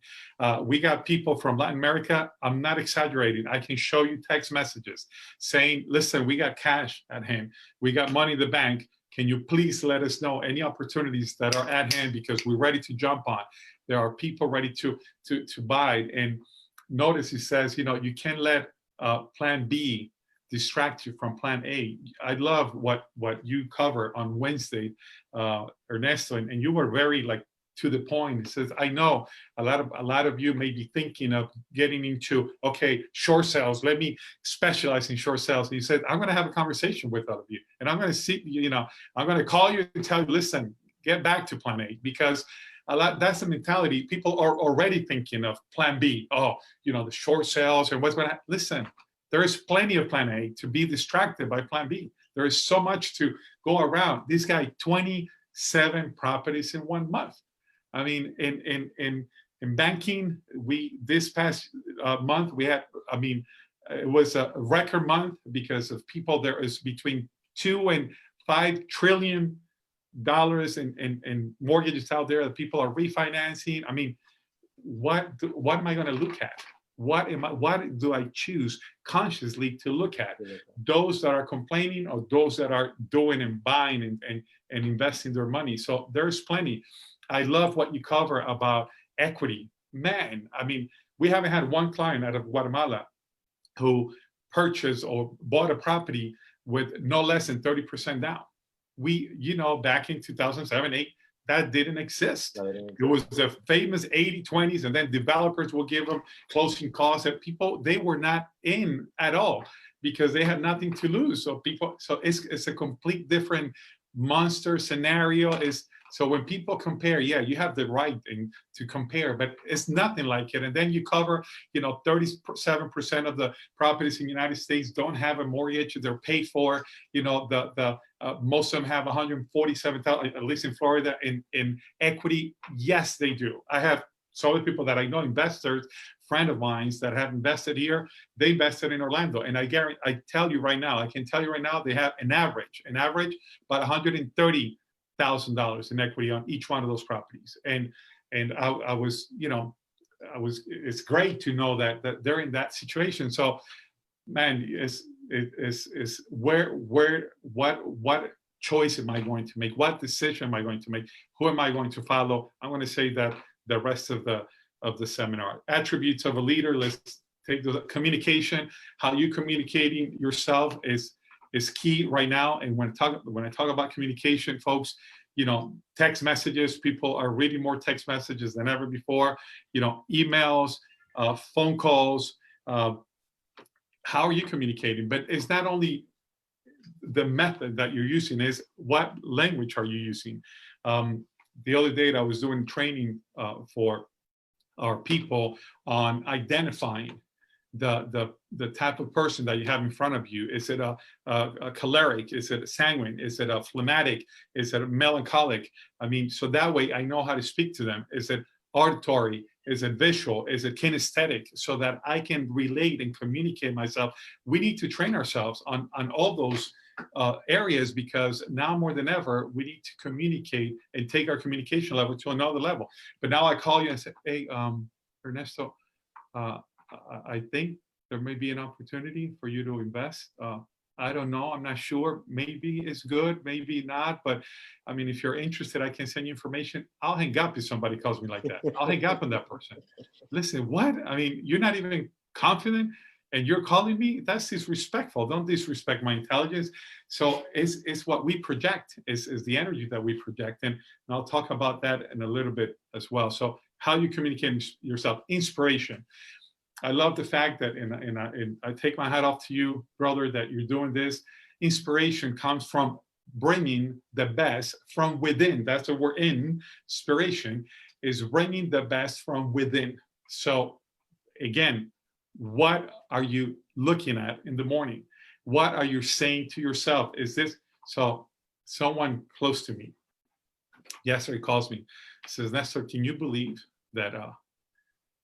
Speaker 2: We got people from Latin America. I'm not exaggerating. I can show you text messages saying, listen, we got cash at hand. We got money in the bank. Can you please let us know any opportunities that are at hand, because we're ready to jump on. There are people ready to buy. And notice he says, you know, you can't let plan B distract you from plan A. I love what you cover on Wednesday, Ernesto, and you were very like to the point. He says, I know a lot of you may be thinking of getting into, okay, short sales. Let me specialize in short sales. And he said, I'm going to have a conversation with all of you, and I'm going to see, you know, I'm going to call you and tell you, listen, get back to plan A, because that's the mentality. People are already thinking of plan B. Oh, you know, the short sales and what's going to happen. Listen, there is plenty of plan A to be distracted by plan B. There is so much to go around. This guy, 27 properties in 1 month. I mean, in banking, this past month, we had, I mean, it was a record month because of people. There is between $2 and $5 trillion in mortgages out there that people are refinancing. I mean, what am I going to look at? What do I choose consciously to look at? Those that are complaining, or those that are doing and buying and investing their money? So there's plenty. I love what you cover about equity. Man, I mean, we haven't had one client out of Guatemala who purchased or bought a property with no less than 30% down. We, you know, back in 2007, 8, that didn't exist. It was the famous 80-20s, and then developers will give them closing costs, and people, they were not in at all because they had nothing to lose. So it's a complete different monster scenario. So when people compare, yeah, you have the right thing to compare, but it's nothing like it. And then you cover, you know, 37% of the properties in the United States don't have a mortgage; they're paid for. You know, most of them have 147,000, at least in Florida, in equity. Yes, they do. I have some of the people that I know, investors, friend of mine that have invested here. They invested in Orlando, and I can tell you right now, they have an average about $130,000 in equity on each one of those properties. And I was, you know, it's great to know that they're in that situation. So, man, what choice am I going to make? What decision am I going to make? Who am I going to follow? I'm going to say that the rest of the seminar. Attributes of a leader. Let's take the communication. How you communicating yourself is key right now. And when I talk about communication, folks, you know, text messages, people are reading more text messages than ever before. You know, emails, phone calls. How are you communicating? But it's not only the method that you're using, is what language are you using? The other day I was doing training for our people on identifying the type of person that you have in front of you. Is it a choleric? Is it a sanguine? Is it a phlegmatic? Is it a melancholic? I mean, so that way I know how to speak to them. Is it auditory? Is it visual? Is it kinesthetic? So that I can relate and communicate myself. We need to train ourselves on all those areas, because now more than ever, we need to communicate and take our communication level to another level. But now I call you and say, hey, Ernesto, I think there may be an opportunity for you to invest. I don't know. I'm not sure. Maybe it's good, maybe not. But I mean, if you're interested, I can send you information. I'll hang up if somebody calls me like that. I'll hang up on that person. Listen, what? I mean, you're not even confident and you're calling me? That's disrespectful. Don't disrespect my intelligence. So it's what we project, is the energy that we project. And I'll talk about that in a little bit as well. So how you communicate yourself, inspiration. I love the fact that, and I take my hat off to you, brother, that you're doing this. Inspiration comes from bringing the best from within. That's the word. Inspiration is bringing the best from within. So again, what are you looking at in the morning? What are you saying to yourself? Is this, so someone close to me yesterday calls me, says, Nestor, can you believe that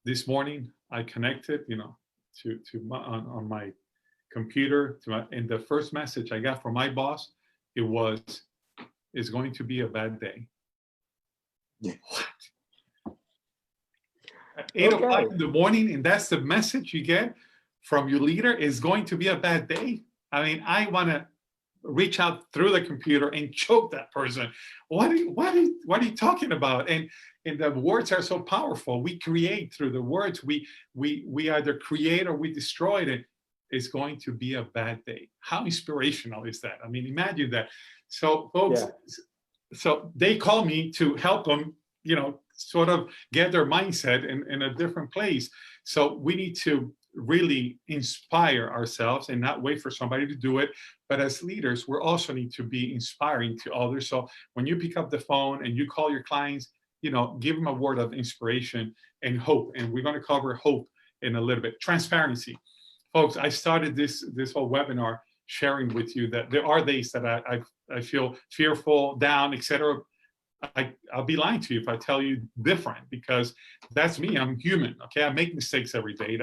Speaker 2: this morning I connected, to my, on my computer and the first message I got from my boss, it was, it's going to be a bad day. What? At 8 o'clock in the morning, and that's the message you get from your leader, is going to be a bad day. I mean, I want to reach out through the computer and choke that person. What are you talking about? And the words are so powerful. We create through the words. We either create or we destroy it. It's going to be a bad day. How inspirational is that? I mean, imagine that. So folks, so they call me to help them, sort of get their mindset in a different place. So we need to really inspire ourselves and not wait for somebody to do it. But as leaders, we also need to be inspiring to others. So when you pick up the phone and you call your clients, give them a word of inspiration and hope. And we're going to cover hope in a little bit. Transparency. Folks, I started this whole webinar sharing with you that there are days that I feel fearful, down, etc. I'll be lying to you if I tell you different, because that's me. I'm human. Okay, I make mistakes every day.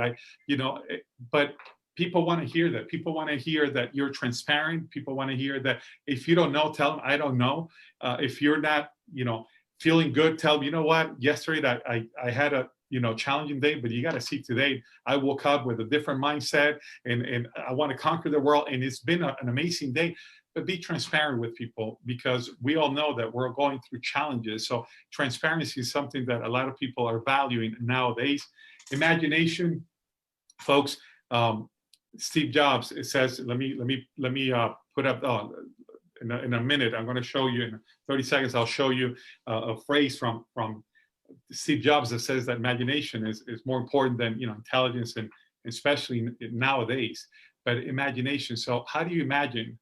Speaker 2: But people want to hear that. People want to hear that you're transparent. People want to hear that if you don't know, tell them I don't know. If you're not, feeling good, tell them, you know what? Yesterday I had a challenging day, but you got to see today I woke up with a different mindset and I want to conquer the world. And it's been an amazing day. But be transparent with people, because we all know that we're going through challenges. So transparency is something that a lot of people are valuing nowadays. Imagination, folks. Steve Jobs, it says, let me put up, in a minute, I'm going to show you, in 30 seconds, I'll show you a phrase from Steve Jobs that says that imagination is more important than, intelligence, and especially nowadays. But imagination. So how do you imagine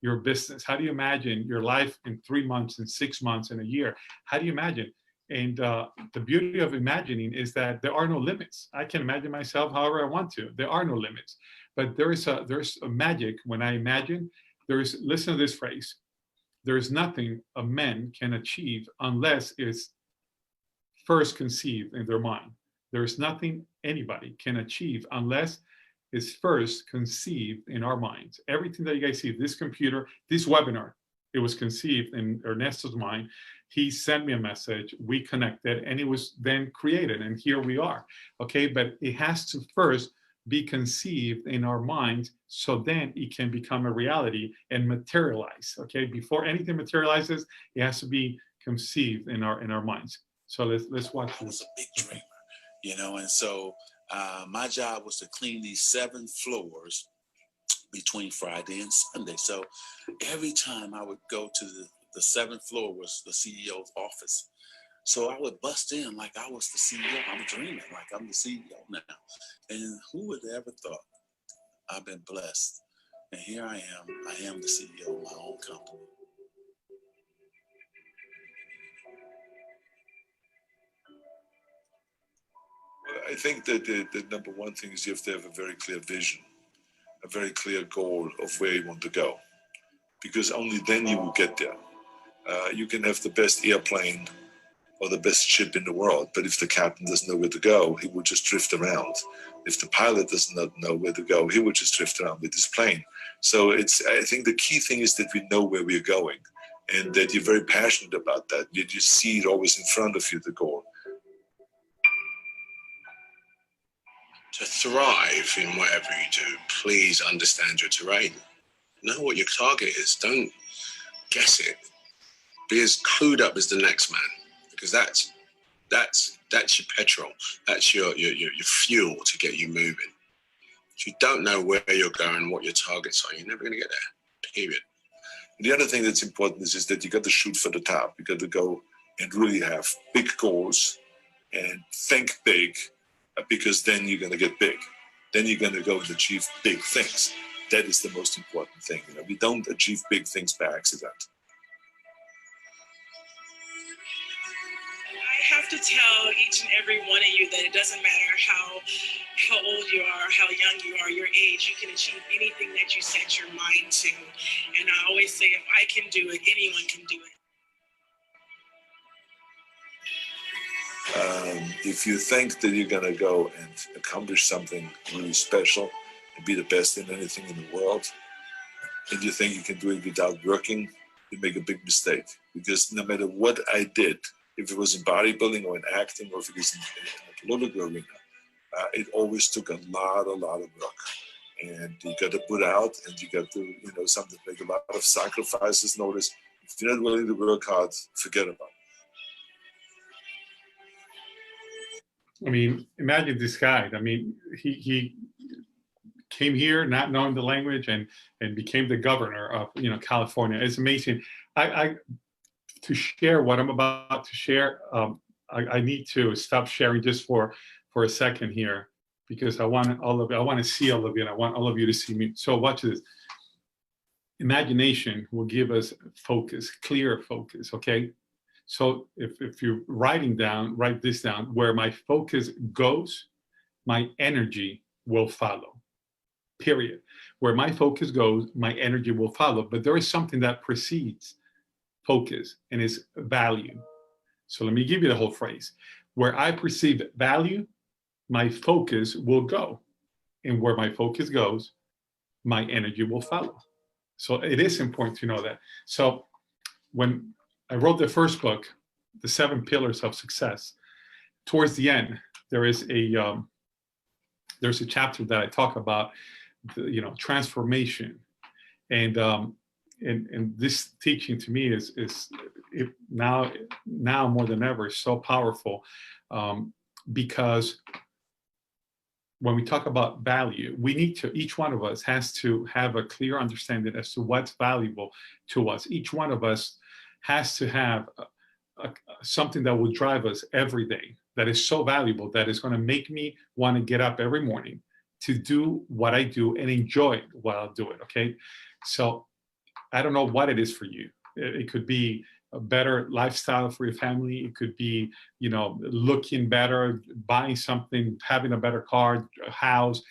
Speaker 2: your business? How do you imagine your life in 3 months, in 6 months, in a year? How do you imagine? And the beauty of imagining is that there are no limits. I can imagine myself however I want to. There are no limits. But there's a magic when I imagine. Listen to this phrase. There is nothing a man can achieve unless it's first conceived in their mind. There is nothing anybody can achieve unless it's first conceived in our minds. Everything that you guys see, this computer, this webinar, it was conceived in Ernesto's mind. He sent me a message, we connected, and it was then created, and here we are. Okay, but it has to first be conceived in our minds, so then it can become a reality and materialize. Okay, before anything materializes, it has to be conceived in our minds. So let's watch this.
Speaker 7: I was a big dreamer, and so my job was to clean these 7 floors between Friday and Sunday. So every time I would go to the 7th floor was the CEO's office. So I would bust in like I was the CEO. I'm dreaming like I'm the CEO now. And who would have ever thought? I've been blessed. And here I am the CEO of my own company.
Speaker 8: Well, I think that the number one thing is you have to have a very clear vision, a very clear goal of where you want to go, because only then you will get there. You can have the best airplane or the best ship in the world, but if the captain doesn't know where to go, he will just drift around. If the pilot does not know where to go, he will just drift around with his plane. So I think the key thing is that we know where we're going and that you're very passionate about that. That you see it always in front of you, the goal.
Speaker 3: To thrive in whatever you do, please understand your terrain. Know what your target is. Don't guess it. Be as clued up as the next man, because that's your petrol. That's your fuel to get you moving. If you don't know where you're going, what your targets are, you're never going to get there. Period.
Speaker 8: The other thing that's important is that you got to shoot for the top. You got to go and really have big goals and think big, because then you're going to get big. Then you're going to go and achieve big things. That is the most important thing. You know, we don't achieve big things by accident.
Speaker 9: I have to tell each and every one of you that it doesn't matter how old you are, how young you are, your age, you can achieve anything that you set your mind to. And I always say, if I can do it, anyone can do it.
Speaker 8: If you think that you're going to go and accomplish something really special and be the best in anything in the world, and you think you can do it without working, you make a big mistake. Because no matter what I did, if it was in bodybuilding or in acting or if it was in a political arena, it always took a lot of work. And you got to put out, and you got to, something make a lot of sacrifices. Notice, if you're not willing to work hard, forget about it.
Speaker 2: I mean, imagine this guy. I mean, he came here not knowing the language and became the governor of California. It's amazing. I to share what I'm about to share, I need to stop sharing just for a second here, because I want all of you. I want to see all of you, and I want all of you to see me. So watch this. Imagination will give us focus, clear focus. Okay. So if you're write this down, where my focus goes, my energy will follow, period. Where my focus goes, my energy will follow. But there is something that precedes focus, and it's value. So let me give you the whole phrase. Where I perceive value, my focus will go. And where my focus goes, my energy will follow. So it is important to know that. So when I wrote the first book, The 7 Pillars of Success, towards the end, there's a chapter that I talk about, transformation. And this teaching to me is now more than ever is so powerful, because when we talk about value, each one of us has to have a clear understanding as to what's valuable to us. Each one of us has to have something that will drive us every day, that is so valuable, that is going to make me want to get up every morning to do what I do and enjoy while I do it. Okay. So I don't know what it is for you. It could be a better lifestyle for your family. It could be, looking better, buying something, having a better car, a house,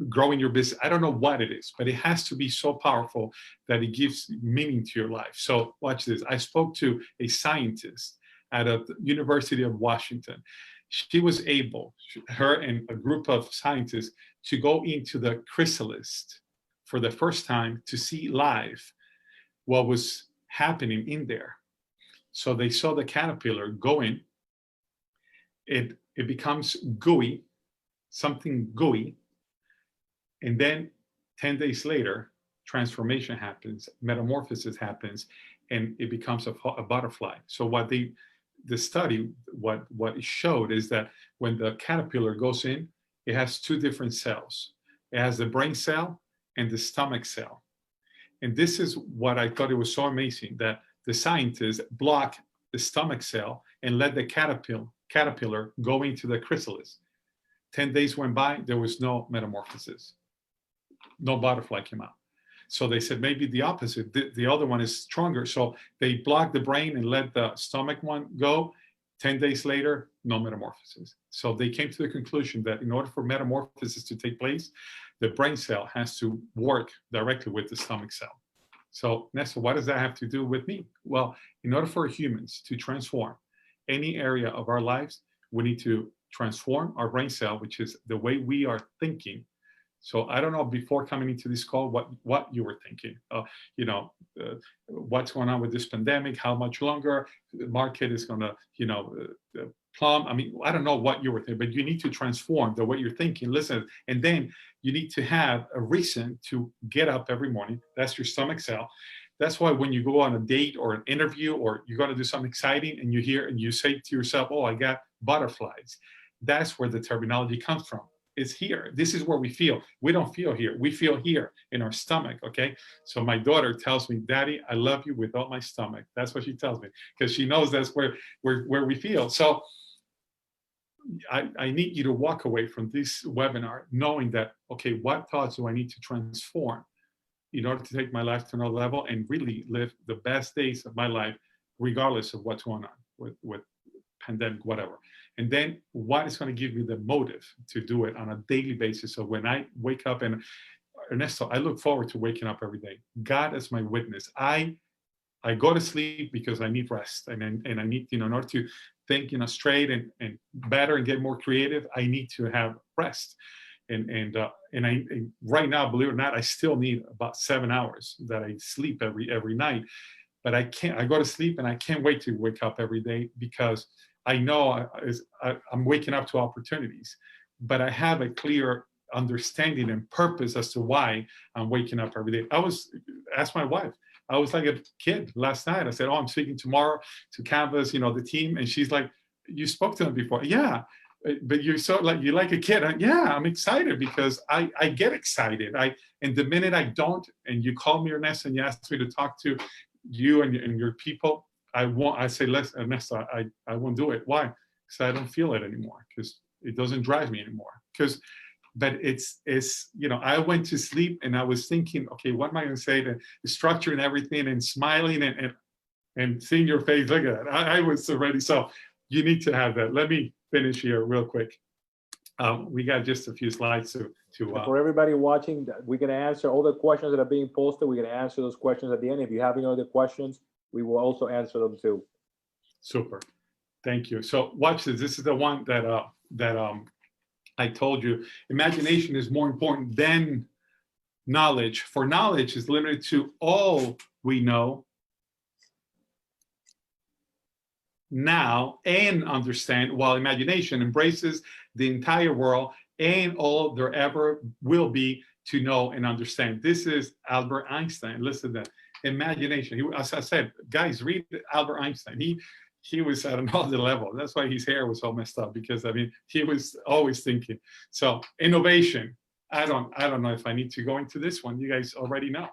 Speaker 2: growing your business. I don't know what it is, but it has to be so powerful that it gives meaning to your life. So watch this. I spoke to a scientist at the University of Washington. She was able, her and a group of scientists, to go into the chrysalis for the first time to see live what was happening in there. So they saw the caterpillar go in. It becomes gooey, something gooey. And then 10 days later, transformation happens, metamorphosis happens, and it becomes a butterfly. So what it showed is that when the caterpillar goes in, it has 2 different cells. It has the brain cell and the stomach cell. And this is what I thought it was so amazing, that the scientists block the stomach cell and let the caterpillar go into the chrysalis. 10 days went by, there was no metamorphosis. No butterfly came out. So they said maybe the opposite. The other one is stronger. So they blocked the brain and let the stomach one go. 10 days later, no metamorphosis. So they came to the conclusion that in order for metamorphosis to take place, the brain cell has to work directly with the stomach cell. So Nestor, what does that have to do with me? Well, in order for humans to transform any area of our lives, we need to transform our brain cell, which is the way we are thinking, So I don't know, before coming into this call, what you were thinking. What's going on with this pandemic? How much longer the market is going to, plumb? I mean, I don't know what you were thinking, but you need to transform the way you're thinking. Listen, and then you need to have a reason to get up every morning. That's your stomach cell. That's why when you go on a date or an interview, or you're going to do something exciting, and you hear and you say to yourself, "Oh, I got butterflies." That's where the terminology comes from. It's here. This is where we feel. We don't feel here. We feel here in our stomach, okay? So my daughter tells me, "Daddy, I love you with all my stomach." That's what she tells me, because she knows that's where we feel. So I need you to walk away from this webinar knowing that, okay, what thoughts do I need to transform in order to take my life to another level and really live the best days of my life, regardless of what's going on with pandemic, whatever. And then what is going to give me the motive to do it on a daily basis? So when I wake up, and Ernesto, I look forward to waking up every day. God is my witness. I go to sleep because I need rest, and I need, in order to think, straight and better and get more creative, I need to have rest. And I right now, believe it or not, I still need about 7 hours that I sleep every night. But I go to sleep and I can't wait to wake up every day, because I know I'm waking up to opportunities, but I have a clear understanding and purpose as to why I'm waking up every day. Asked my wife, I was like a kid last night. I said, "Oh, I'm speaking tomorrow to canvas, the team." And she's like, "You spoke to them before?" "Yeah, but you're so you like a kid." "Yeah, I'm excited because I get excited. And the minute I don't, and you call me, Ernesto, and you ask me to talk to you and your people, I say, "Listen, Ernesto, I won't do it." Why? Because I don't feel it anymore, because it doesn't drive me anymore. But it's I went to sleep and I was thinking, okay, what am I going to say, to structuring everything and smiling and seeing your face. Look at that. I was ready. So you need to have that. Let me finish here real quick. We got just a few slides to
Speaker 1: for everybody watching, we're going to answer all the questions that are being posted. We're going to answer those questions at the end. If you have any other questions, we will also answer them too.
Speaker 2: Super. Thank you. So watch this. This is the one that I told you. Imagination is more important than knowledge. For knowledge is limited to all we know now and understand, while imagination embraces the entire world and all there ever will be to know and understand. This is Albert Einstein. Listen to that. Imagination. As I said, guys, read Albert Einstein. He was at another level. That's why his hair was all messed up, because he was always thinking. So innovation. I don't know if I need to go into this one. You guys already know.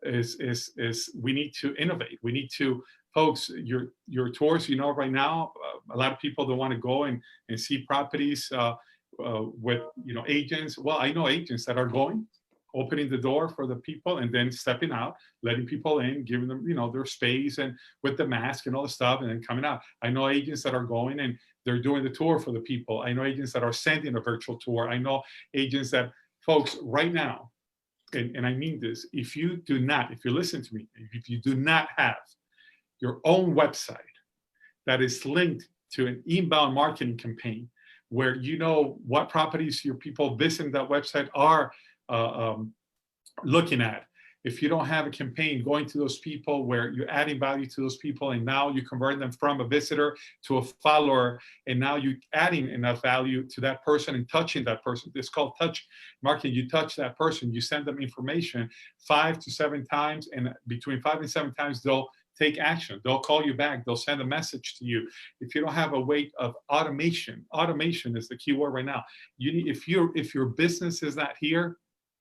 Speaker 2: Is we need to innovate. We need to, folks, your tours, right now, a lot of people don't want to go and see properties with agents. Well, I know agents that are going, opening the door for the people and then stepping out, letting people in, giving them their space and with the mask and all the stuff, and then coming out. I know agents that are going and they're doing the tour for the people. I know agents that are sending a virtual tour. I know agents that, folks, right now, and I mean this, if you listen to me, if you do not have your own website that is linked to an inbound marketing campaign where what properties your people visiting that website are looking at. If you don't have a campaign going to those people where you're adding value to those people, and now you convert them from a visitor to a follower, and now you're adding enough value to that person and touching that person. It's called touch marketing. You touch that person, you send them information 5 to 7 times, and between 5 and 7 times they'll take action. They'll call you back. They'll send a message to you. If you don't have a way of automation is the key word right now. You need, if your business is not here,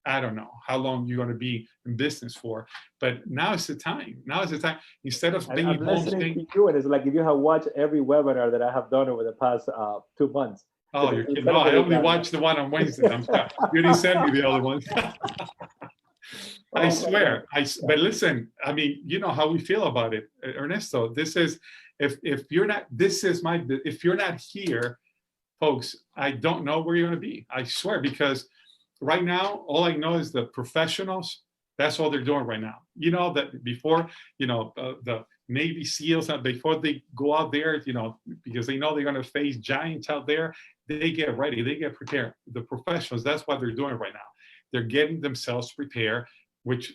Speaker 2: I don't know how long you're going to be in business for, but now is the time. Now is the time. Instead of being
Speaker 1: I'm listening to you, and it's like if you have watched every webinar that I have done over the past 2 months.
Speaker 2: Oh, you're kidding. No, I only watched the one on Wednesday. I'm sorry. You didn't send me the other one. I swear. But listen, I mean, you know how we feel about it, Ernesto. This is, if you're not here, folks, I don't know where you're going to be. I swear, because right now, all I know is the professionals, that's all they're doing right now. That before, the Navy SEALs, before they go out there, because they know they're going to face giants out there, they get ready, they get prepared. The professionals, that's what they're doing right now. They're getting themselves prepared, which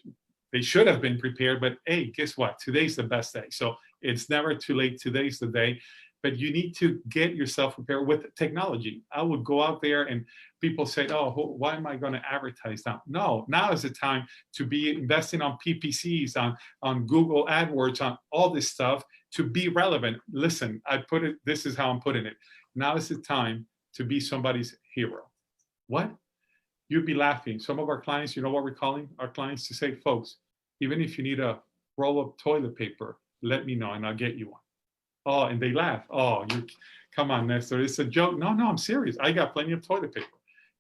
Speaker 2: they should have been prepared, but hey, guess what? Today's the best day. So it's never too late. Today's the day. But you need to get yourself prepared with technology. I would go out there and people say, oh, why am I going to advertise now? No, now is the time to be investing on PPCs, on Google AdWords, on all this stuff to be relevant. Listen, I put it, this is how I'm putting it. Now is the time to be somebody's hero. What? You'd be laughing. Some of our clients, you know what we're calling our clients to say, folks, even if you need a roll of toilet paper, let me know and I'll get you one. Oh, and they laugh. Oh, you come on, Nestor. It's a joke. No, I'm serious. I got plenty of toilet paper.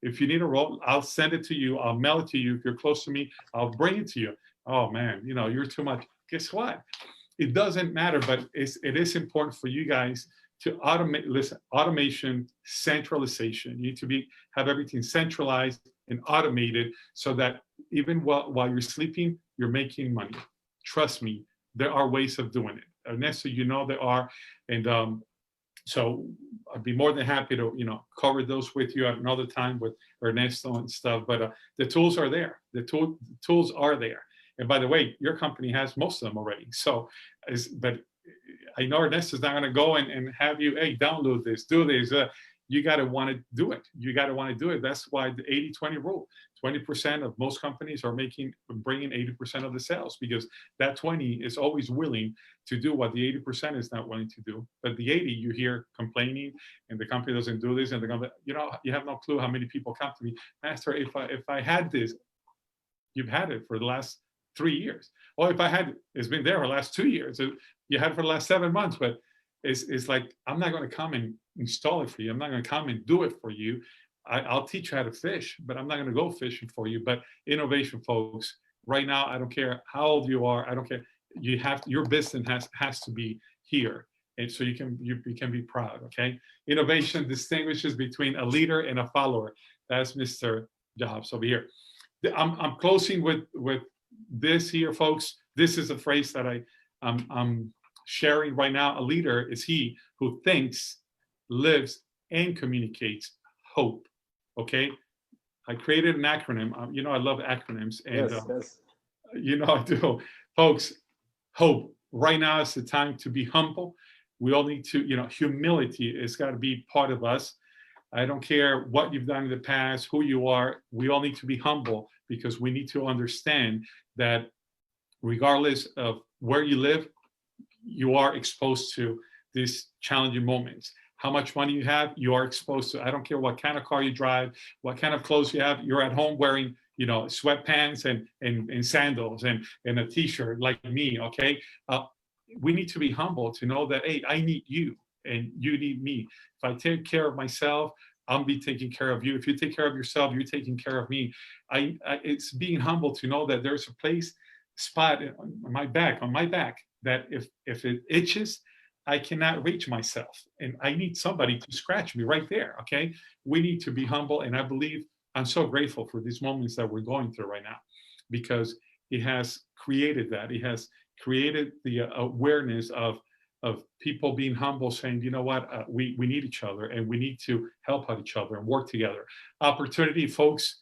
Speaker 2: If you need a roll, I'll send it to you. I'll mail it to you. If you're close to me, I'll bring it to you. Oh man, you know, you're too much. Guess what? It doesn't matter, but it is important for you guys to automate. Listen, automation, centralization. You need to have everything centralized and automated so that even while you're sleeping, you're making money. Trust me, there are ways of doing it. Ernesto, you know there are, and so I'd be more than happy to cover those with you at another time with Ernesto and stuff. But the tools are there. The tools are there. And by the way, your company has most of them already. So, but I know Ernesto's not going to go and have you, hey, download this, do this. You got to want to do it. You got to want to do it. That's why the 80-20 rule. 20% of most companies are bringing 80% of the sales, because that 20 is always willing to do what the 80% is not willing to do. But the 80, you hear complaining, and the company doesn't do this, and the company, you have no clue how many people come to me, Master, if I had this, you've had it for the last 3 years. Or if I had, it's been there for the last 2 years. You had it for the last 7 months, but it's like, I'm not going to come and install it for you. I'm not going to come and do it for you. I'll teach you how to fish, but I'm not going to go fishing for you. But innovation, folks, right now, I don't care how old you are. I don't care. Your business has to be here, and so you can be proud. Okay, innovation distinguishes between a leader and a follower. That's Mr. Jobs over here. I'm closing with this here, folks. This is a phrase that I'm sharing right now. A leader is he who thinks, lives, and communicates hope. Okay, I created an acronym. I love acronyms, and
Speaker 1: yes.
Speaker 2: I do, folks. Hope. Right now is the time to be humble. We all need to, humility has got to be part of us. I don't care what you've done in the past, who you are. We all need to be humble, because we need to understand that regardless of where you live, you are exposed to these challenging moments. How much money you have, you are exposed to. I don't care what kind of car you drive, what kind of clothes you have. You're at home wearing, sweatpants and sandals and a t-shirt like me, okay? We need to be humble to know that, hey, I need you and you need me. If I take care of myself, I'll be taking care of you. If you take care of yourself, you're taking care of me. It's being humble to know that there's a spot on my back that if it itches, I cannot reach myself, and I need somebody to scratch me right there. Okay, we need to be humble, and I believe I'm so grateful for these moments that we're going through right now, because he has created that. He has created the awareness of people being humble, saying, you know what, we need each other, and we need to help out each other and work together. Opportunity, folks.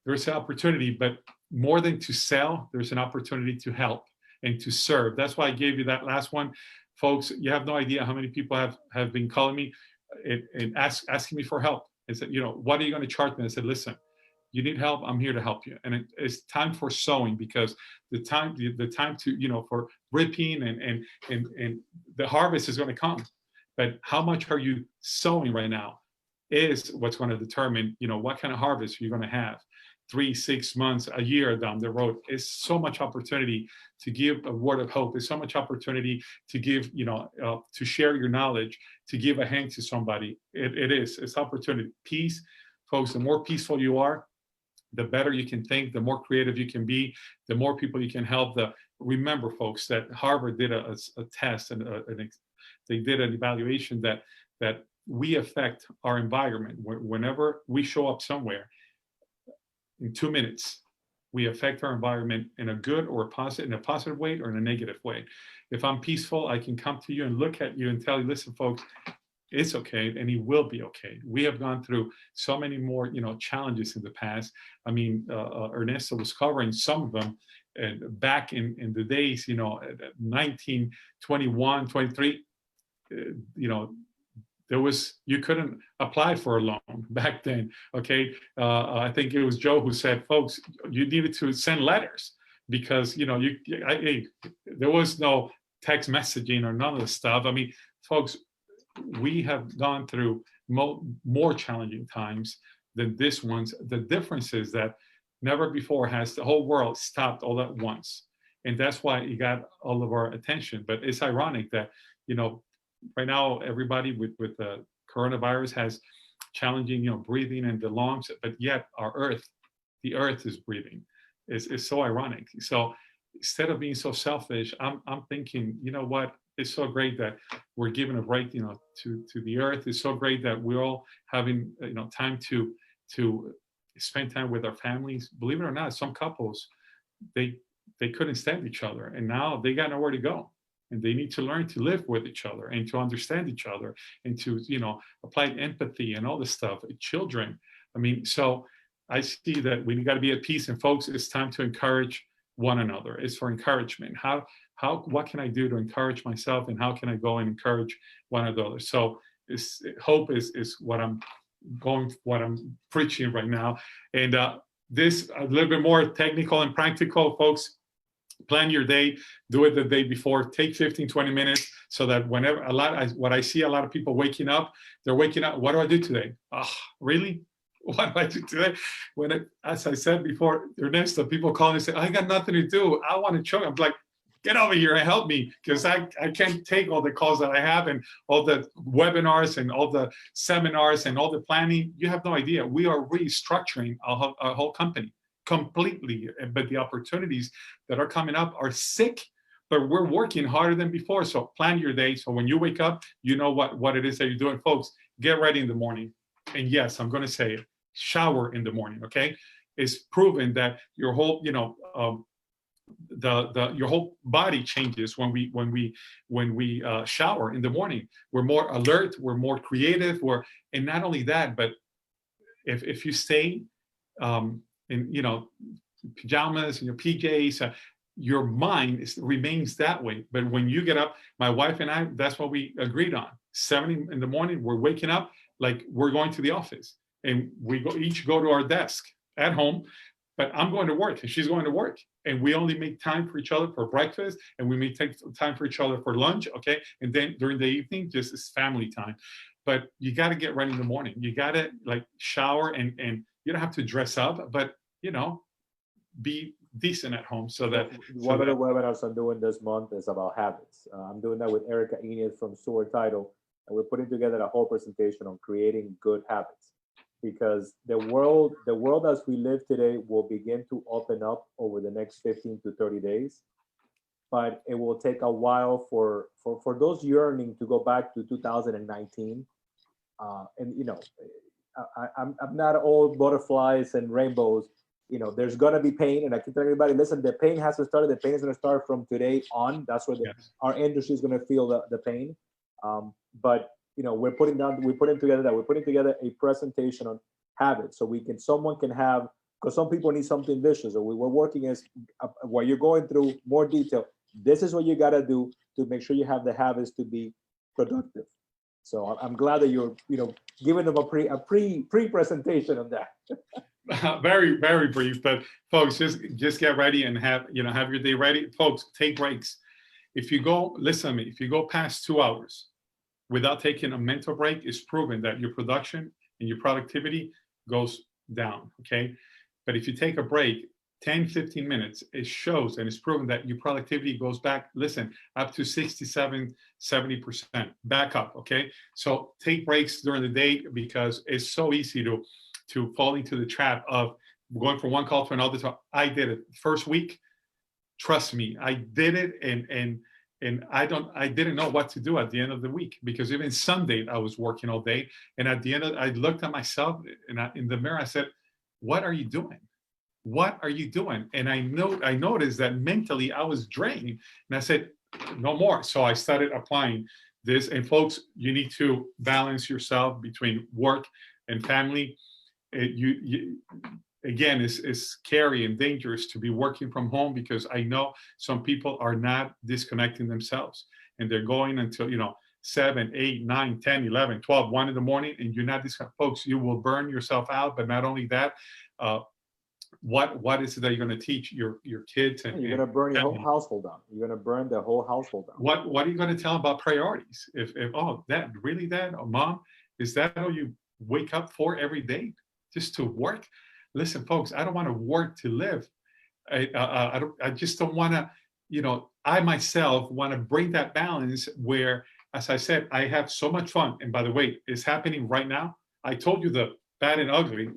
Speaker 2: There's an opportunity, but more than to sell, there's an opportunity to help and to serve. That's why I gave you that last one. Folks, you have no idea how many people have been calling me and asking me for help. They said, what are you going to charge me? I said, listen, you need help, I'm here to help you. And it's time for sowing, because the time to, for ripping and the harvest is going to come. But how much are you sowing right now is what's going to determine, what kind of harvest you're going to have. 3, 6 months, a year down the road. Is so much opportunity to give a word of hope. There's so much opportunity to give, to share your knowledge, to give a hand to somebody. It's opportunity. Peace, folks, the more peaceful you are, the better you can think, the more creative you can be, the more people you can help. Remember, folks, that Harvard did a test, and they did an evaluation that we affect our environment. Whenever we show up somewhere, in 2 minutes, we affect our environment in a good or in a positive way or in a negative way. If I'm peaceful, I can come to you and look at you and tell you, listen, folks, It's okay, and he will be okay. We have gone through so many more, challenges in the past. I mean, Ernesto was covering some of them, and back in the days, 1921, 23, you couldn't apply for a loan back then. Okay, I think it was Joe who said, folks, you needed to send letters because there was no text messaging or none of the stuff. I mean, folks, we have gone through more challenging times than this one's. The difference is that never before has the whole world stopped all at once, and that's why it got all of our attention. But it's ironic that right now everybody with the coronavirus has challenging breathing and the lungs, but yet the earth is breathing. It's so ironic. So instead of being so selfish, I'm thinking, you know what, it's so great that we're giving a break to the earth. It's so great that we're all having time to spend time with our families. Believe it or not, some couples they couldn't stand each other, and now they got nowhere to go. And they need to learn to live with each other and to understand each other and to, apply empathy and all this stuff. Children, I mean, so I see that we got to be at peace. And folks, it's time to encourage one another. It's for encouragement. What can I do to encourage myself, and how can I go and encourage one another? So hope is what I'm preaching right now. And this a little bit more technical and practical, folks. Plan your day, do it the day before, take 15-20 minutes, so that whenever what I see a lot of people waking up, they're waking up, what do I do today? Oh, really? What do I do today? As I said before, Ernesto, people call and say, I got nothing to do, I want to choke. I'm like, get over here and help me, because I can't take all the calls that I have and all the webinars and all the seminars and all the planning. You have no idea. We are restructuring our whole company completely, but the opportunities that are coming up are sick, but we're working harder than before. So plan your day, so when you wake up, you know what it is that you're doing. Folks, get ready in the morning. And yes, I'm going to say it, shower in the morning. Okay, it's proven that your whole your whole body changes when we shower in the morning. We're more alert, we're more creative, and not only that, but if you stay in pajamas and your PJs, your mind remains that way. But when you get up, my wife and I, that's what we agreed on. 7 in the morning, we're waking up like we're going to the office, and we each go to our desk at home. But I'm going to work and she's going to work, and we only make time for each other for breakfast, and we may take time for each other for lunch, okay? And then during the evening, just as family time. But you got to get ready in the morning. You got to shower, and you don't have to dress up, but be decent at home, so that
Speaker 1: one of the webinars I'm doing this month is about habits. I'm doing that with Erica Inez from Sword Title, and we're putting together a whole presentation on creating good habits, because the world as we live today will begin to open up over the next 15 to 30 days, but it will take a while for those yearning to go back to 2019. I'm not all butterflies and rainbows. There's gonna be pain, and I keep telling everybody, listen, the pain has to start. The pain is gonna start from today on. That's where our industry is gonna feel the pain. But we're putting together a presentation on habits, so someone can have, because some people need something vicious. So we're working as while you're going through more detail. This is what you gotta do to make sure you have the habits to be productive. So I'm glad that you're giving them a pre-presentation on that.
Speaker 2: Very, very brief, but folks, just get ready and have your day ready. Folks, take breaks. If you go past 2 hours without taking a mental break, it's proven that your production and your productivity goes down. Okay, but if you take a break 10-15 minutes, it shows, and it's proven that your productivity goes back, up to 67-70% back up. Okay, so take breaks during the day, because it's so easy to fall into the trap of going from one call to another. So I did it first week. Trust me, I did it, and I didn't know what to do at the end of the week, because even Sunday I was working all day, and at the end I looked at myself and in the mirror, I said, "What are you doing? What are you doing?" And I noticed that mentally I was drained, and I said, "No more." So I started applying this. And folks, you need to balance yourself between work and family. Again, it's scary and dangerous to be working from home, because I know some people are not disconnecting themselves, and they're going until 7, 8, 9, 10, 11, 12, 1 in the morning, and you're not disconnected. Folks, you will burn yourself out. But not only that, what is it that you're going to teach your kids? And
Speaker 1: you're going to burn your whole household down. You're going to burn the whole household down.
Speaker 2: What are you going to tell them about priorities? If oh, Dad, really, Dad, or Mom, is that all you wake up for every day, just to work? Listen, folks, I don't want to work to live. I just don't want to, I myself want to bring that balance where, as I said, I have so much fun. And by the way, it's happening right now. I told you the bad and ugly.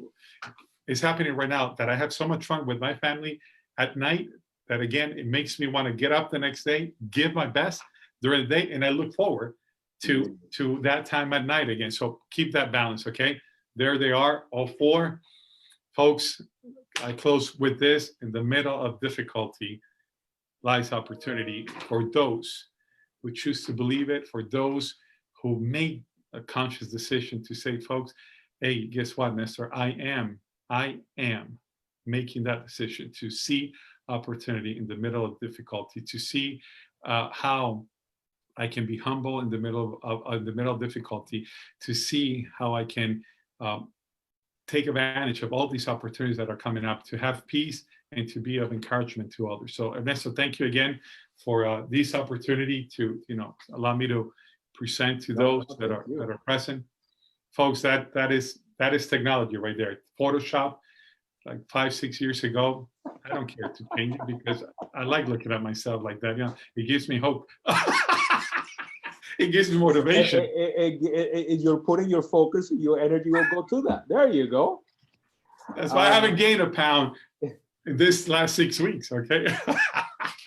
Speaker 2: It's happening right now that I have so much fun with my family at night that, again, it makes me want to get up the next day, give my best during the day, and I look forward to that time at night again. So keep that balance, okay? There they are, all 4. Folks, I close with this: in the middle of difficulty lies opportunity, for those who choose to believe it, for those who make a conscious decision to say, folks, hey, guess what, Nestor? I am making that decision to see opportunity in the middle of difficulty, to see how I can be humble in the middle of difficulty, to see how I can take advantage of all these opportunities that are coming up, to have peace and to be of encouragement to others. So Ernesto, thank you again for this opportunity to allow me to present to those that are present. Folks, that is technology right there. Photoshop, like 5-6 years ago, I don't care to change it, because I like looking at myself like that. It gives me hope. It gives me motivation.
Speaker 1: You're putting your focus, your energy will go to that. There you go.
Speaker 2: That's why I haven't gained a pound in this last 6 weeks. Okay.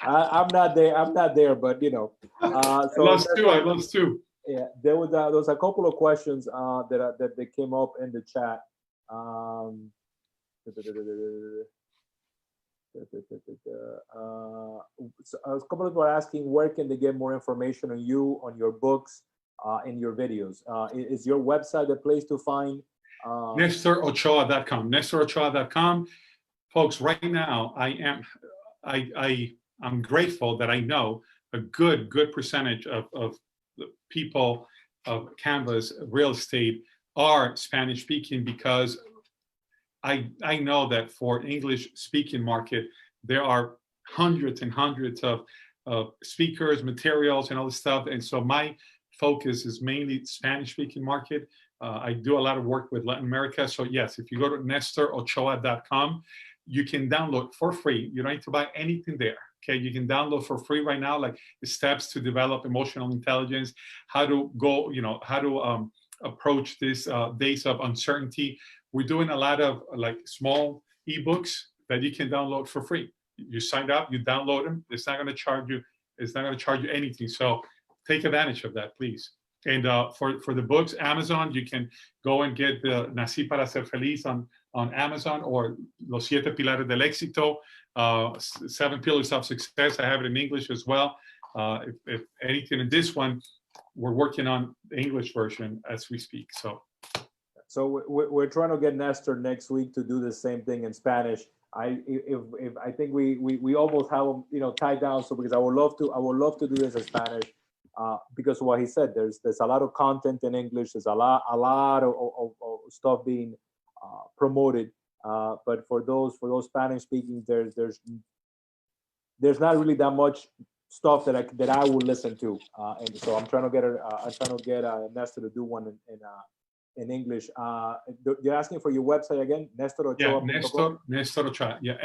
Speaker 1: I'm not there, but so
Speaker 2: I lost two.
Speaker 1: Yeah, there was a couple of questions that came up in the chat. So a couple of people are asking, where can they get more information on you, on your books, and your videos? Is your website the place to find?
Speaker 2: NestorOchoa.com. NestorOchoa.com. Folks, right now I'm grateful that I know a good percentage of the people of Canvas real estate are Spanish speaking, because I know that for English speaking market, there are hundreds and hundreds of speakers, materials, and all this stuff. And so my focus is mainly Spanish speaking market. I do a lot of work with Latin America. So yes, if you go to NestorOchoa.com, you can download for free. You don't need to buy anything there. Okay, you can download for free right now, like the steps to develop emotional intelligence, how to go, how to approach these days of uncertainty. We're doing a lot of like small ebooks that you can download for free. You sign up, you download them. It's not going to charge you. It's not going to charge you anything. So take advantage of that, please. And for the books, Amazon, you can go and get the Nací para ser feliz on Amazon, or Los 7 Pilares del Éxito, 7 Pillars of Success. I have it in English as well. If anything, in this one, we're working on the English version as we speak.
Speaker 1: So we're trying to get Nestor next week to do the same thing in Spanish. I think we almost have them tied down. So because I would love to do this in Spanish, because of what he said, there's a lot of content in English. There's a lot of stuff being promoted. But for those Spanish speaking, there's not really that much stuff that I would listen to. And so I'm trying to get Nestor to do one in English. You're asking for your website again, Nestor Ochoa.
Speaker 2: Yeah, Nestor Ochoa. Yeah,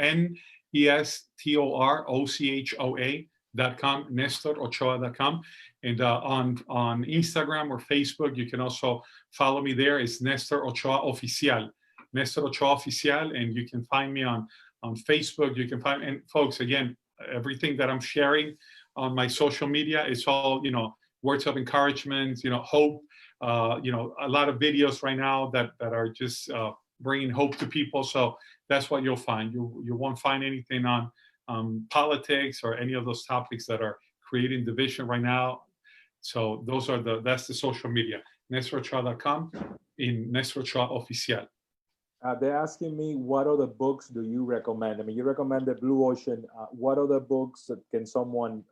Speaker 2: NestorOchoa.com, NestorOchoa.com. And on Instagram or Facebook, you can also follow me there. It's Nestor Ochoa Oficial, Nestor Ochoa Oficial, and you can find me on Facebook. You can find, and folks, again, everything that I'm sharing on my social media, it's all words of encouragement, hope. A lot of videos right now that are just bringing hope to people. So that's what you'll find. You won't find anything on politics or any of those topics that are creating division right now. So that's the social media. NestorOchoa.com in Nestor Ochoa Oficial.
Speaker 1: They're asking me, what other books do you recommend? I mean, you recommended Blue Ocean. What other books can someone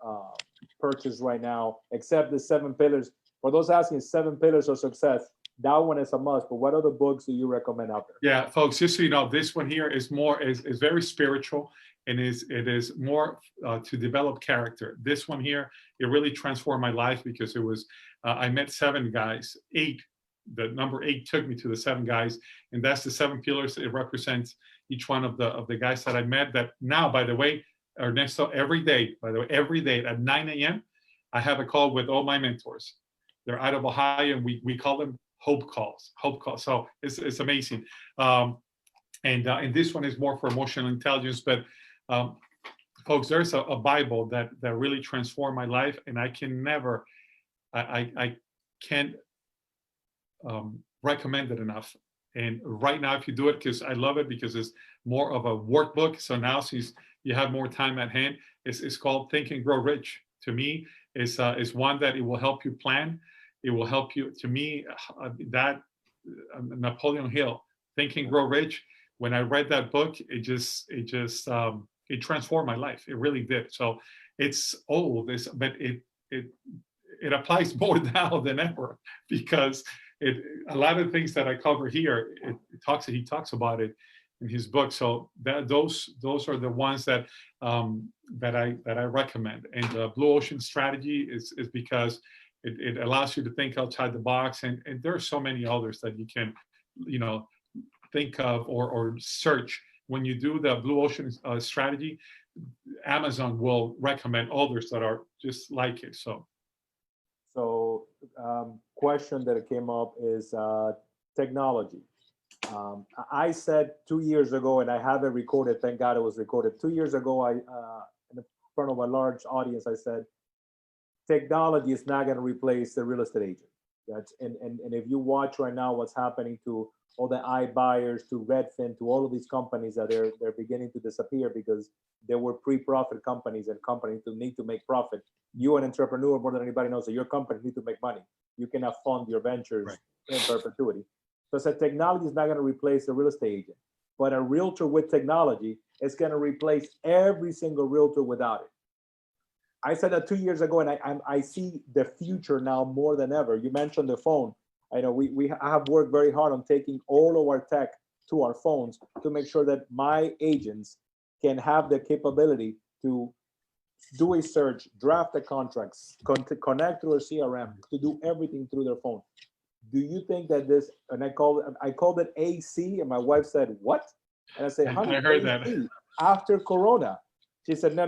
Speaker 1: purchase right now, except the 7 Pillars? For those asking, 7 Pillars of Success, that one is a must, but what other books do you recommend out there?
Speaker 2: Yeah, folks, just so you know, this one here is very spiritual, and it is more to develop character. This one here, it really transformed my life because it was, I met 7 guys, 8. The number 8 took me to the 7 guys, and that's the 7 pillars. It represents each one of the guys that I met. That now, by the way, Ernesto, every day at 9 a.m., I have a call with all my mentors. They're out of Ohio, and we call them hope calls. So it's amazing. And this one is more for emotional intelligence. But folks, there's a Bible that really transformed my life, and I can't recommend it enough. And right now, if you do it, because I love it, because it's more of a workbook. So now, since you have more time at hand, it's called Think and Grow Rich. To me, is one that it will help you plan. It will help you. To me, that Napoleon Hill, Think and Grow Rich. When I read that book, it transformed my life. It really did. So it's old, but it applies more now than ever, because a lot of things that I cover here, he talks about it in his book. So those are the ones that I recommend. And the Blue Ocean strategy is because it allows you to think outside the box. And there are so many others that you can, think of or search. When you do the Blue Ocean strategy, Amazon will recommend others that are just like it. So
Speaker 1: question that came up is technology. I said 2 years ago, and I have it recorded, thank God it was recorded. 2 years ago, in front of a large audience, I said, technology is not going to replace the real estate agent. And if you watch right now what's happening to all the iBuyers, to Redfin, to all of these companies that they're beginning to disappear because they were pre-profit companies, and companies need to make profit. You, an entrepreneur, more than anybody knows that your company need to make money. You cannot fund your ventures in perpetuity. So I said, technology is not going to replace the real estate agent, but a realtor with technology is going to replace every single realtor without it. I said that 2 years ago, and I see the future now more than ever. You mentioned the phone. I know I have worked very hard on taking all of our tech to our phones to make sure that my agents can have the capability to do a search, draft the contracts, connect through a CRM, to do everything through their phone. Do you think that this, and I called it AC, and my wife said, what? And I said, honey,
Speaker 2: I heard
Speaker 1: AC,
Speaker 2: that.
Speaker 1: after Corona. She said, no.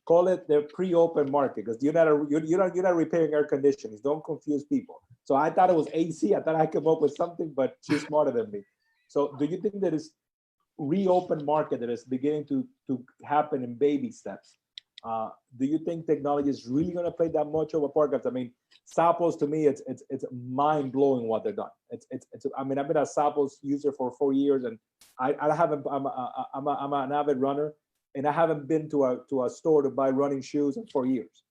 Speaker 1: Call it the pre-open market, because you're not repairing air conditionings. Don't confuse people. So I thought it was AC. I thought I came up with something, but she's smarter than me. So do you think that is reopen market that is beginning to happen in baby steps? Do you think technology is really going to play that much of a part? Because I mean, Zappos, to me, it's mind blowing what they've done. I mean, I've been a Zappos user for 4 years, and I'm an avid runner, and I haven't been to a store to buy running shoes in 4 years,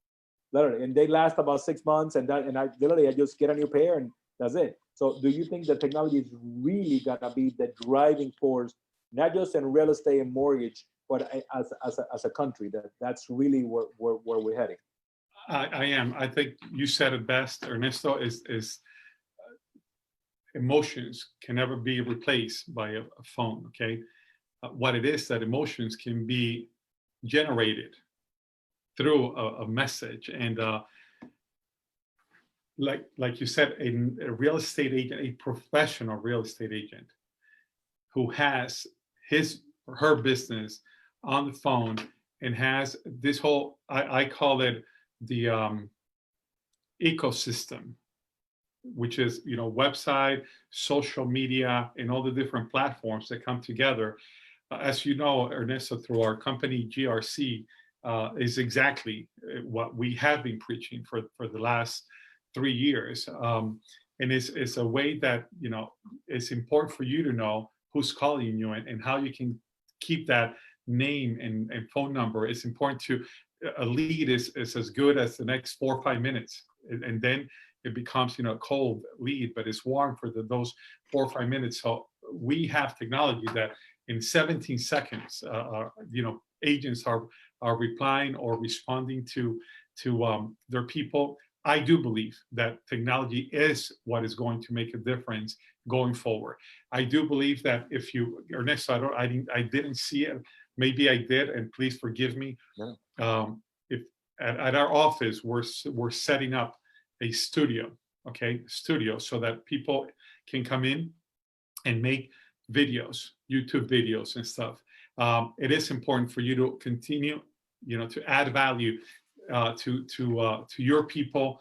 Speaker 1: literally. And they last about 6 months, and I just get a new pair, and that's it. So do you think that technology is really gonna be the driving force, not just in real estate and mortgage, but as a country, that's really where we're heading?
Speaker 2: I am. I think you said it best, Ernesto, is emotions can never be replaced by a phone, okay? What it is that emotions can be generated through a message. And like you said, a real estate agent, a professional real estate agent who has his or her business on the phone and has this whole, I call it the ecosystem, which is, website, social media, and all the different platforms that come together. As you know, Ernesto, through our company GRC, is exactly what we have been preaching for the last 3 years. And it's a way that, it's important for you to know who's calling you and how you can keep that name and phone number. It's important to, a lead is as good as the next 4 or 5 minutes. and then it becomes, you know, a cold lead, but it's warm for those 4 or 5 minutes. So we have technology that in 17 seconds, you know, agents are replying or responding to their people. I do believe that technology is what is going to make a difference going forward. I do believe that if you, Ernesto, I didn't see it. Maybe I did, and please forgive me.
Speaker 1: No.
Speaker 2: If at our office, we're setting up a studio, okay, so that people can come in and make videos, YouTube videos and stuff. It is important for you to continue, you know, to add value to your people.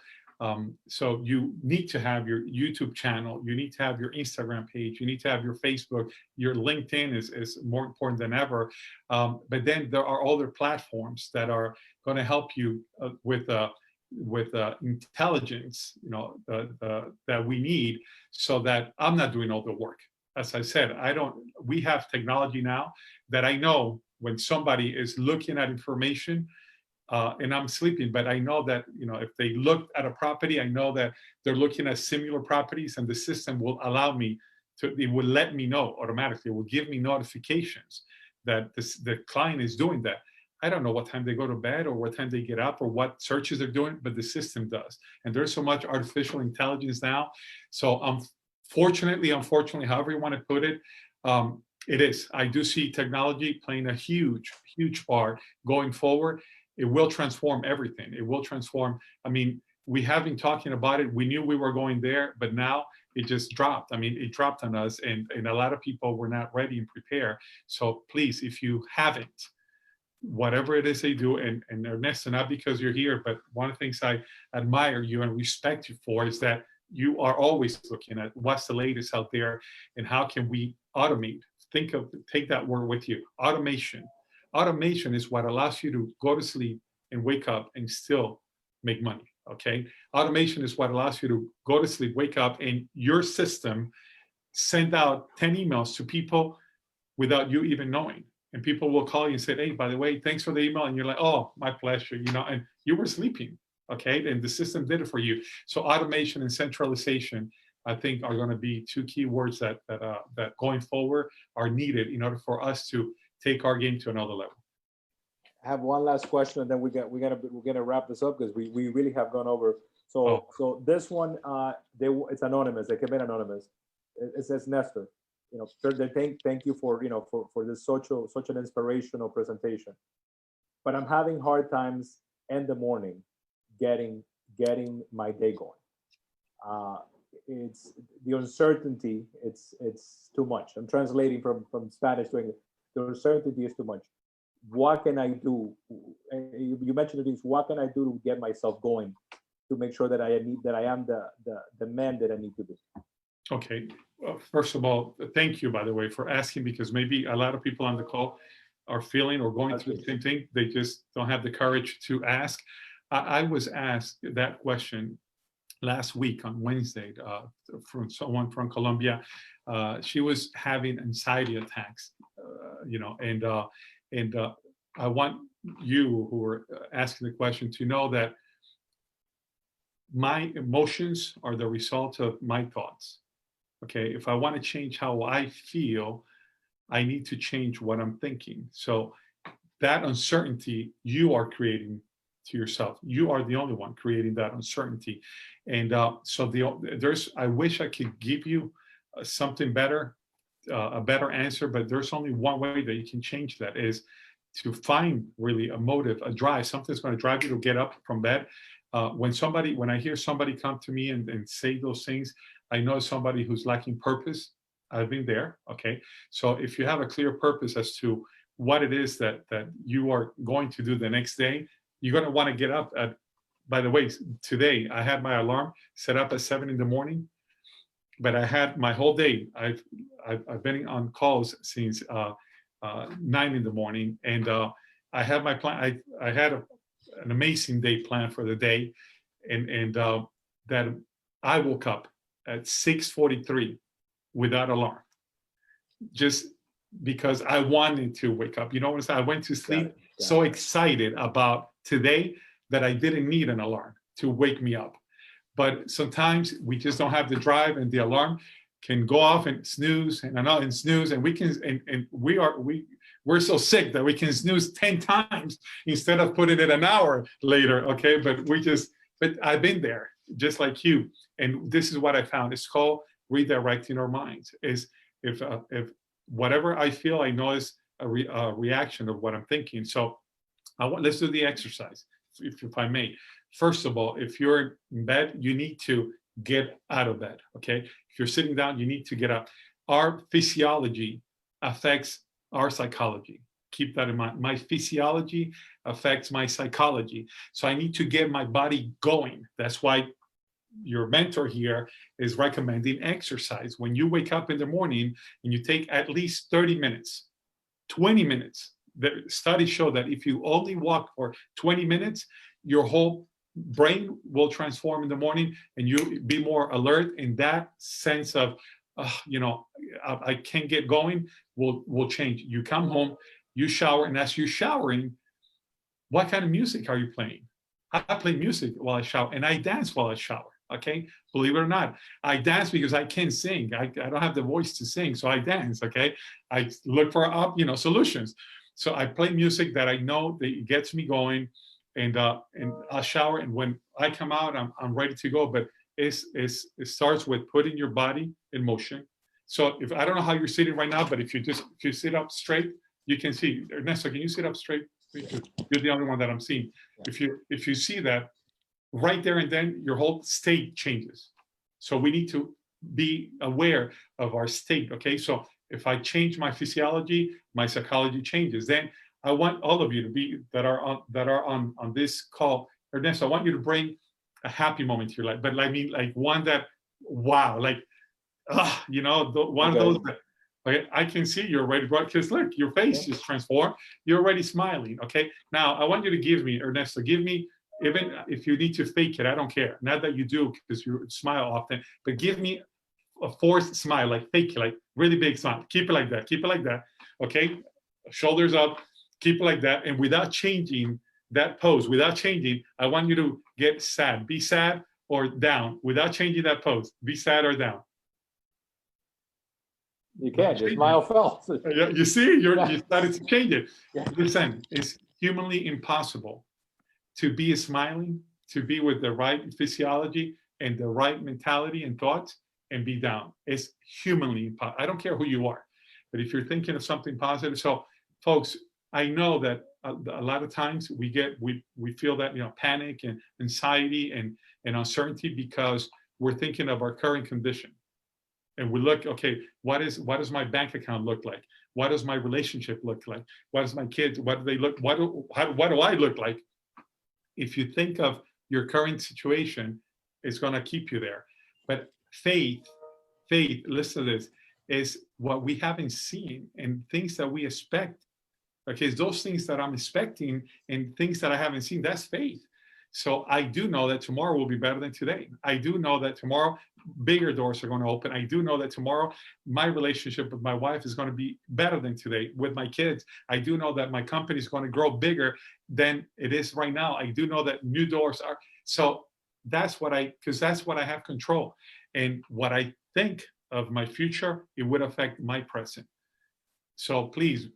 Speaker 2: So you need to have your YouTube channel, you need to have your Instagram page, you need to have your Facebook, your LinkedIn is more important than ever. But then there are other platforms that are going to help you with intelligence, you know, that we need, so that I'm not doing all the work. As I said, we have technology now that I know when somebody is looking at information, and I'm sleeping, but I know that, you know, if they looked at a property, I know that they're looking at similar properties, and the system will allow me to, it will let me know automatically, it will give me notifications that the client is doing that. I don't know what time they go to bed or what time they get up or what searches they're doing, but the system does. And there's so much artificial intelligence now. So unfortunately, however you want to put it, it is. I do see technology playing a huge, huge part going forward. It will transform everything. It will transform. I mean, we have been talking about it. We knew we were going there, but now it just dropped. I mean, it dropped on us, and a lot of people were not ready and prepared. So please, if you haven't, whatever it is they do, and Ernesto, not because you're here, but one of the things I admire you and respect you for is that you are always looking at what's the latest out there and how can we automate. Take that word with you, automation. Automation is what allows you to go to sleep and wake up and still make money, okay? Automation is what allows you to go to sleep, wake up, and your system send out 10 emails to people without you even knowing. And people will call you and say, hey, by the way, thanks for the email. And you're like, oh, my pleasure, you know, and you were sleeping, okay? And the system did it for you. So automation and centralization, I think, are going to be two key words that going forward are needed in order for us to take our game to another level.
Speaker 1: I have one last question, and then we're gonna wrap this up because we really have gone over. So so this one, it's anonymous. They came in anonymous. It says, Nestor, you know, thank you for, you know, for this such an inspirational presentation, but I'm having hard times in the morning getting my day going. It's the uncertainty. It's too much. I'm translating from Spanish to English. The uncertainty is too much. What can I do? You mentioned things. What can I do to get myself going, to make sure that I am the man that I need to be?
Speaker 2: Okay. Well, first of all, thank you, by the way, for asking, because maybe a lot of people on the call are feeling or going through the same thing. They just don't have the courage to ask. I was asked that question last week on Wednesday from someone from Colombia. She was having anxiety attacks, you know, and I want you who are asking the question to know that my emotions are the result of my thoughts. Okay, if I want to change how I feel, I need to change what I'm thinking. So that uncertainty you are creating to yourself. You are the only one creating that uncertainty. And so I wish I could give you something better, a better answer, but there's only one way that you can change that, is to find really a motive, a drive, something that's going to drive you to get up from bed. When I hear somebody come to me and say those things, I know somebody who's lacking purpose. I've been there. Okay. So if you have a clear purpose as to what it is that you are going to do the next day, you're going to want to get up at, by the way, today I had my alarm set up at 7 in the morning, but I had my whole day. I've been on calls since 9 in the morning, and I had my plan. I had an amazing day planned for the day, and that I woke up at 6:43 without alarm, just because I wanted to wake up. You know what I'm saying? I went to sleep so excited about today that I didn't need an alarm to wake me up. but sometimes we just don't have the drive, and the alarm can go off and snooze and snooze, and we can, and we're so sick that we can snooze 10 times instead of putting it an hour later. Okay, but I've been there just like you, and this is what I found. It's called redirecting our minds. Is if whatever I feel, I know is a reaction of what I'm thinking. So let's do the exercise, if I may. First of all, if you're in bed, you need to get out of bed, okay? If you're sitting down, you need to get up. Our physiology affects our psychology. Keep that in mind. My physiology affects my psychology. So I need to get my body going. That's why your mentor here is recommending exercise. When you wake up in the morning and you take at least 30 minutes, 20 minutes, the studies show that if you only walk for 20 minutes, your whole brain will transform in the morning and you'll be more alert, and that sense of I can't get going will change. You come home, you shower, and as you're showering, what kind of music are you playing? I play music while I shower, and I dance while I shower. Okay, believe it or not, I dance because I can't sing. I don't have the voice to sing, so I dance. Okay, I look for solutions. So I play music that I know that it gets me going, and I'll shower, and when I come out, I'm ready to go. But it starts with putting your body in motion. So if I don't know how you're sitting right now, but if you sit up straight, you can see. Ernesto, can you sit up straight? You're the only one that I'm seeing. Yeah. If you see that, right there and then your whole state changes. So we need to be aware of our state. Okay, so if I change my physiology, my psychology changes. Then I want all of you to be that are on this call. Ernesto, I want you to bring a happy moment to your life, but I mean like one that wow, like one of those that, okay, I can see you're already brought, because look, your face is transformed. You're already smiling. Okay, now I want you to give me, Ernesto, give me, even if you need to fake it, I don't care. Not that you do, because you smile often, but give me a forced smile, like fake it, like really big smile. Keep it like that. Keep it like that. Okay, shoulders up. Keep it like that, and without changing that pose, without changing, I want you to get sad. Be sad or down without changing that pose. Be sad or down.
Speaker 1: You can't. Your smile fell.
Speaker 2: You see, you started to change it. Yeah. Listen, it's humanly impossible to be smiling, to be with the right physiology and the right mentality and thoughts, and be down. It's humanly impossible. I don't care who you are, but if you're thinking of something positive. So, folks, I know that a lot of times we feel that panic and anxiety and uncertainty because we're thinking of our current condition. And we look, okay, what does my bank account look like? What does my relationship look like? What does my kids, what do they look, what do I look like? If you think of your current situation, it's going to keep you there. But faith, listen to this, is what we haven't seen and things that we expect. Okay, it's those things that I'm expecting and things that I haven't seen, that's faith. So I do know that tomorrow will be better than today. I do know that tomorrow bigger doors are going to open. I do know that tomorrow my relationship with my wife is going to be better than today. With my kids, I do know that my company is going to grow bigger than it is right now. I do know that new doors are. So that's because that's what I have control. And what I think of my future, it would affect my present. So please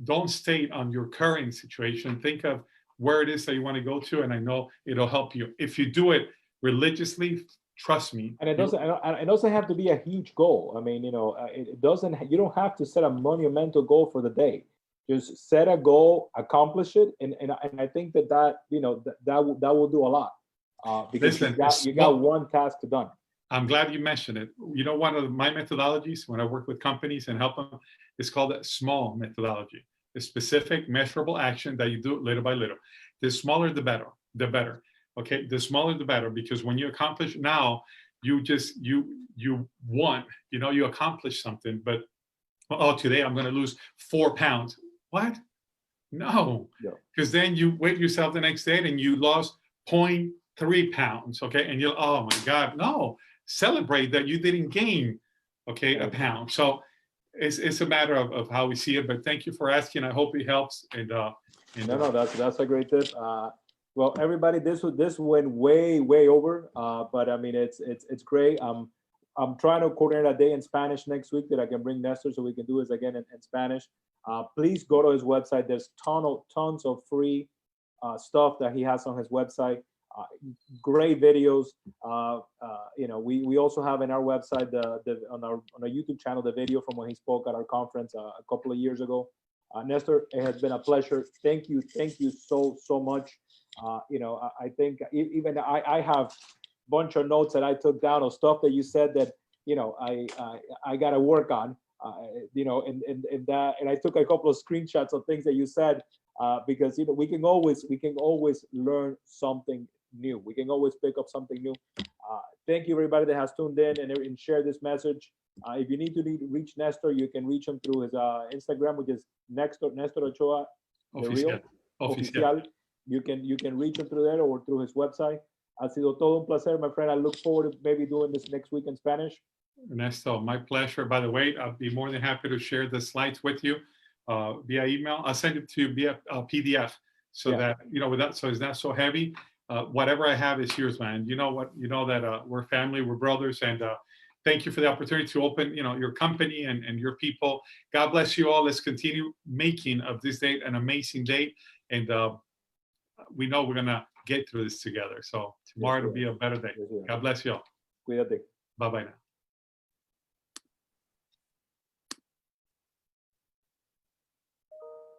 Speaker 2: don't stay on your current situation. Think of where it is that you want to go to, and I know it'll help you. If you do it religiously, trust me.
Speaker 1: And it doesn't have to be a huge goal. I mean, it doesn't. You don't have to set a monumental goal for the day. Just set a goal, accomplish it, and I think that will do a lot. Because you got one task done.
Speaker 2: I'm glad you mentioned it. One of my methodologies when I work with companies and help them is called a small methodology. A specific measurable action that you do little by little. The smaller, the better. Okay, the smaller, the better, because when you accomplish now, you won, you accomplished something, but today I'm going to lose 4 pounds. What? No, because then you weigh yourself the next day and you lost 0.3 pounds. Okay, and oh my God, no, celebrate that you didn't gain, a pound. So it's a matter of how we see it, but thank you for asking. I hope it helps. And
Speaker 1: no, that's a great tip. Well, everybody, this went way over, but I mean it's great. I'm trying to coordinate a day in Spanish next week that I can bring Nestor so we can do this again in Spanish. Please go to his website. There's tons of free stuff that he has on his website. Great videos. You know, we also have in our website on our YouTube channel the video from when he spoke at our conference a couple of years ago. Nestor, it has been a pleasure. Thank you so much. You know, I think even I have a bunch of notes that I took down of stuff that you said that, you know, I got to work on, you know, and I took a couple of screenshots of things that you said, because, you know, we can always learn something new. We can always pick up something new. Thank you everybody that has tuned in and shared this message. If you need to reach Nestor, you can reach him through his Instagram, which is Nestor Ochoa, the real oficial. You can reach him through there or through his website. Ha sido todo un placer, my friend. I look forward to maybe doing this next week in Spanish.
Speaker 2: Ernesto, my pleasure. By the way, I'll be more than happy to share the slides with you via email. I'll send it to you via PDF so that, you know, so it's not so heavy. Whatever I have is yours, man. You know what? You know that we're family, we're brothers, and thank you for the opportunity to open, you know, your company and your people. God bless you all. Let's continue making of this day an amazing day, and we know we're gonna get through this together. So tomorrow will be a better day. God bless you all.
Speaker 1: Cuídate.
Speaker 2: Bye bye now.